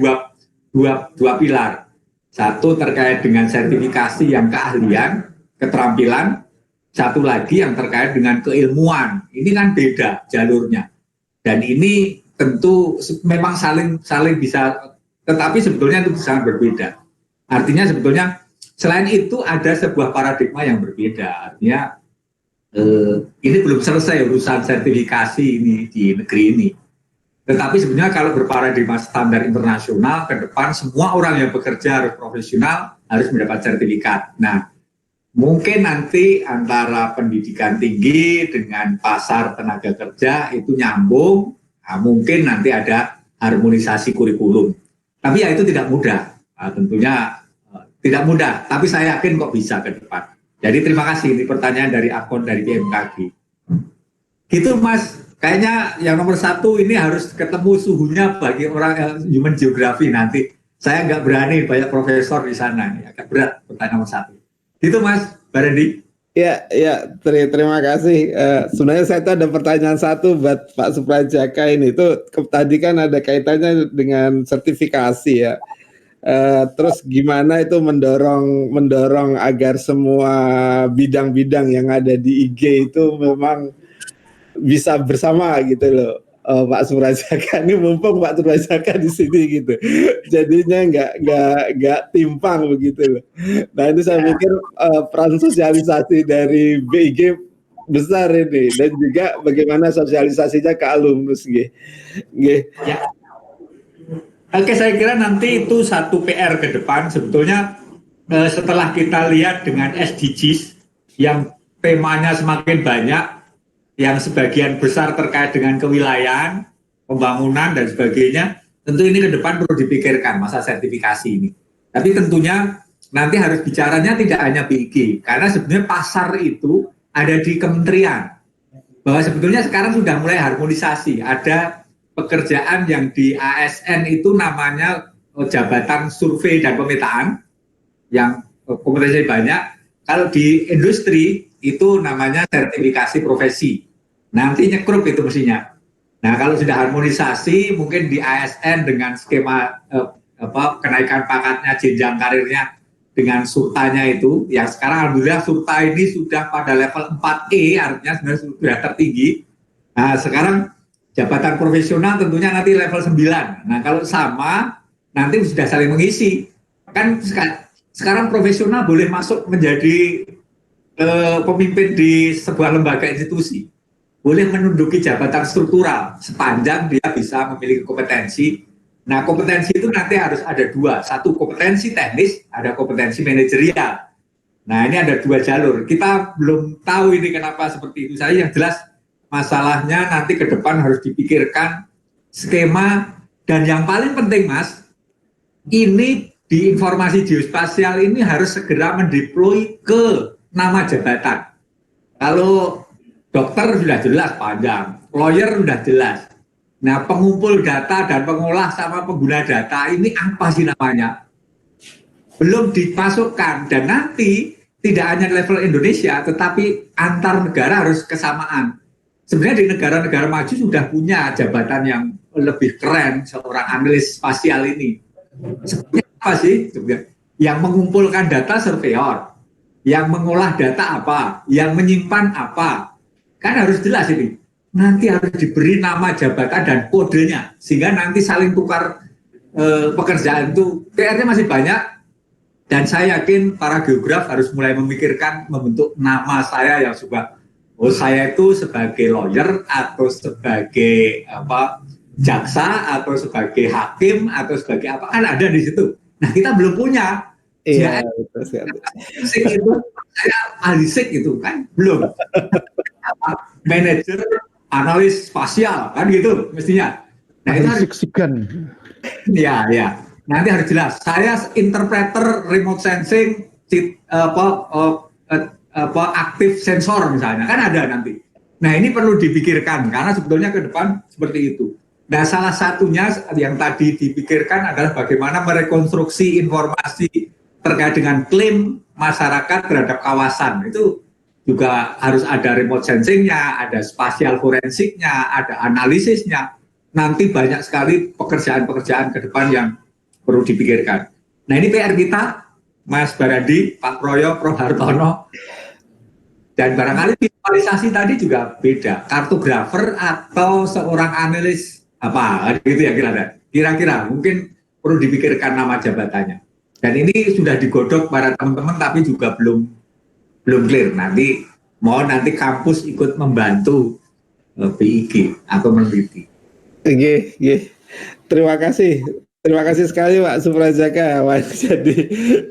dua pilar. Satu terkait dengan sertifikasi yang keahlian, keterampilan. Satu lagi yang terkait dengan keilmuan. Ini kan beda jalurnya. Dan ini tentu memang saling bisa, tetapi sebetulnya itu sangat berbeda. Artinya sebetulnya selain itu ada sebuah paradigma yang berbeda. Artinya ini belum selesai urusan sertifikasi ini di negeri ini. Tetapi sebenarnya kalau berparadigma standar internasional, ke depan semua orang yang bekerja harus profesional, harus mendapat sertifikat. Nah, mungkin nanti antara pendidikan tinggi dengan pasar tenaga kerja itu nyambung, nah, mungkin nanti ada harmonisasi kurikulum. Tapi ya itu tidak mudah, nah, tentunya tidak mudah, tapi saya yakin kok bisa ke depan. Jadi terima kasih, ini pertanyaan dari akun dari BMKG. Gitu Mas, kayaknya yang nomor satu ini harus ketemu suhunya bagi orang human geography nanti. Saya nggak berani, banyak profesor di sana, ini agak berat pertanyaan nomor satu. Gitu Mas, Pak Randy. Ya, terima kasih. Sebenarnya saya tuh ada pertanyaan satu buat Pak Suprajaka ini. Itu tadi kan ada kaitannya dengan sertifikasi ya. Terus gimana itu mendorong agar semua bidang-bidang yang ada di IG itu memang bisa bersama gitu loh. Pak Suprajaka ini, mumpung Pak Suprajaka di sini gitu, jadinya nggak timpang begitu loh. Nah ini saya pikir peran sosialisasi dari BIG besar ini, dan juga bagaimana sosialisasinya ke alumnus gitu. Ya. Oke, saya kira nanti itu satu PR ke depan. Sebetulnya setelah kita lihat dengan SDGs yang temanya semakin banyak, yang sebagian besar terkait dengan kewilayahan, pembangunan dan sebagainya, tentu ini ke depan perlu dipikirkan masa sertifikasi ini. Tapi tentunya nanti harus bicaranya tidak hanya BIG, karena sebenarnya pasar itu ada di kementerian. Bahwa sebetulnya sekarang sudah mulai harmonisasi, ada pekerjaan yang di ASN itu namanya jabatan survei dan pemetaan yang kompetensi banyak. Kalau di industri itu namanya sertifikasi profesi. Nanti nyekrup itu mestinya. Nah, kalau sudah harmonisasi, mungkin di ASN dengan skema kenaikan pangkatnya, jenjang karirnya dengan surtanya itu, yang sekarang alhamdulillah surta ini sudah pada level 4E, artinya sebenarnya sudah tertinggi. Nah, sekarang jabatan profesional tentunya nanti level 9. Nah, kalau sama, nanti sudah saling mengisi. Kan sekarang profesional boleh masuk menjadi pemimpin di sebuah lembaga institusi. Boleh menduduki jabatan struktural sepanjang dia bisa memiliki kompetensi. Nah, kompetensi itu nanti harus ada dua. Satu kompetensi teknis, ada kompetensi manajerial. Nah, ini ada dua jalur. Kita belum tahu ini kenapa seperti itu. Saya yang jelas masalahnya nanti ke depan harus dipikirkan skema. Dan yang paling penting, Mas, ini di informasi geospasial ini harus segera mendeploy ke nama jabatan. Kalau dokter sudah jelas panjang, lawyer sudah jelas. Nah, pengumpul data dan pengolah sama pengguna data ini apa sih namanya? Belum dimasukkan, dan nanti tidak hanya level Indonesia, tetapi antar negara harus kesamaan. Sebenarnya di negara-negara maju sudah punya jabatan yang lebih keren, seorang analis spasial ini. Sebenarnya apa sih? Yang mengumpulkan data surveyor, yang mengolah data apa, yang menyimpan apa. Kan harus jelas ini. Nanti harus diberi nama jabatan dan kodenya, sehingga nanti saling tukar pekerjaan itu. PR-nya masih banyak, dan saya yakin para geograf harus mulai memikirkan membentuk nama saya yang sudah, saya itu sebagai lawyer atau sebagai jaksa atau sebagai hakim atau sebagai apa, kan ada di situ. Nah, kita belum punya. Iya, betul sekali. Itu saya ahli SIK itu kan belum. Manajer analis spasial kan gitu mestinya. Nah, itu harus sikan. Ya. Nanti harus jelas. Saya interpreter remote sensing aktif sensor misalnya, kan ada nanti. Nah, ini perlu dipikirkan karena sebetulnya ke depan seperti itu. Nah, salah satunya yang tadi dipikirkan adalah bagaimana merekonstruksi informasi terkait dengan klaim masyarakat terhadap kawasan. Itu juga harus ada remote sensingnya, ada spasial forensiknya, ada analisisnya. Nanti banyak sekali pekerjaan-pekerjaan ke depan yang perlu dipikirkan. Nah, ini PR kita, Mas Barandi, Pak Proyo, Prof. Hartono. Dan barangkali visualisasi tadi juga beda. Kartografer atau seorang analis apa gitu ya kira-kira mungkin perlu dipikirkan nama jabatannya. Dan ini sudah digodok para teman-teman tapi juga belum clear. Nanti kampus ikut membantu PIG atau meneliti. Oke. Terima kasih sekali Pak Suprajaka. Wah,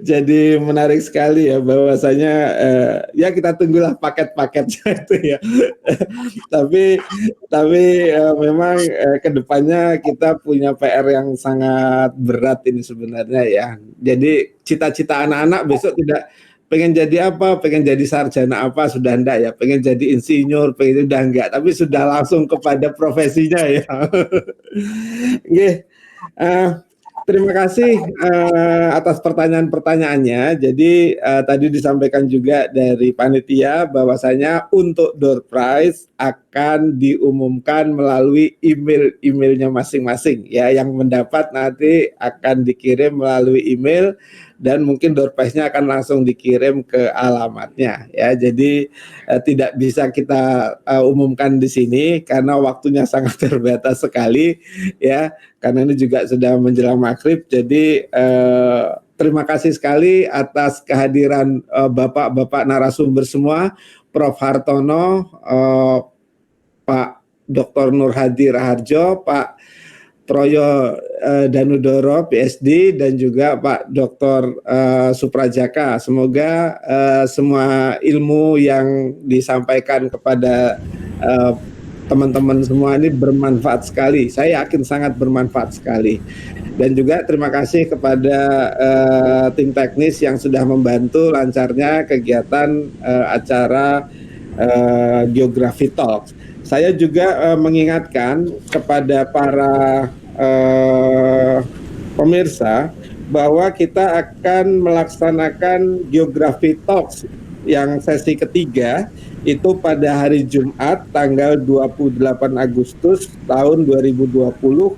jadi menarik sekali ya, bahwasanya ya kita tunggulah paket-paketnya itu ya. tapi memang kedepannya kita punya PR yang sangat berat ini sebenarnya ya. Jadi cita-cita anak-anak besok tidak pengen jadi apa, pengen jadi sarjana apa, sudah enggak ya, pengen jadi insinyur, pengen udah enggak, tapi sudah langsung kepada profesinya ya. Oke. Terima kasih atas pertanyaan-pertanyaannya. Jadi tadi disampaikan juga dari panitia bahwasanya untuk door prize akan diumumkan melalui emailnya masing-masing ya, yang mendapat nanti akan dikirim melalui email dan mungkin door prize-nya akan langsung dikirim ke alamatnya ya. Jadi tidak bisa kita umumkan di sini karena waktunya sangat terbatas sekali ya, karena ini juga sudah menjelang maghrib. Jadi terima kasih sekali atas kehadiran Bapak-Bapak narasumber semua, Prof. Hartono, Pak Dr. Nur Hadi Raharjo, Pak Proyo Danudoro PSD, dan juga Pak Dr. Suprajaka. Semoga semua ilmu yang disampaikan kepada teman-teman semua ini bermanfaat sekali. Saya yakin sangat bermanfaat sekali. Dan juga terima kasih kepada tim teknis yang sudah membantu lancarnya kegiatan acara Geography Talks. Saya juga mengingatkan kepada para pemirsa bahwa kita akan melaksanakan Geography Talks yang sesi ketiga itu pada hari Jumat tanggal 28 Agustus tahun 2020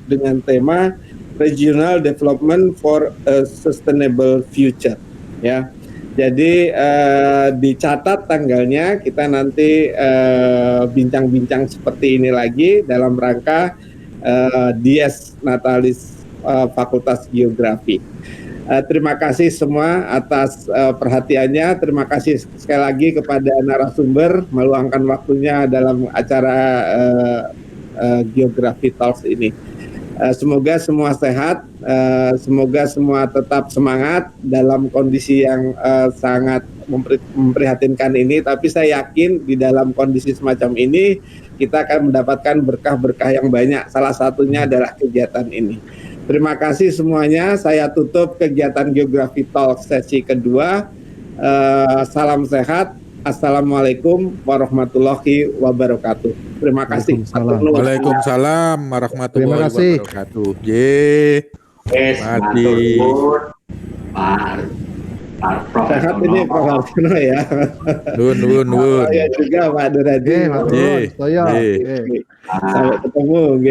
dengan tema Regional Development for a Sustainable Future, ya. Jadi dicatat tanggalnya, kita nanti bincang-bincang seperti ini lagi dalam rangka Dies Natalis Fakultas Geografi. Terima kasih semua atas perhatiannya. Terima kasih sekali lagi kepada narasumber meluangkan waktunya dalam acara Geography Talks ini. Semoga semua sehat, semoga semua tetap semangat dalam kondisi yang sangat memprihatinkan ini. Tapi saya yakin di dalam kondisi semacam ini kita akan mendapatkan berkah-berkah yang banyak. Salah satunya adalah kegiatan ini. Terima kasih semuanya. Saya tutup kegiatan Geography Talk sesi kedua. Salam sehat. Assalamualaikum warahmatullahi wabarakatuh. Terima kasih. Waalaikumsalam warahmatullahi wabarakatuh. Pak Profesor sehat ini Pak Harsono ya. Nun. Saya juga Pak Duradi. Oke, Mas Nun. Sampai ketemu.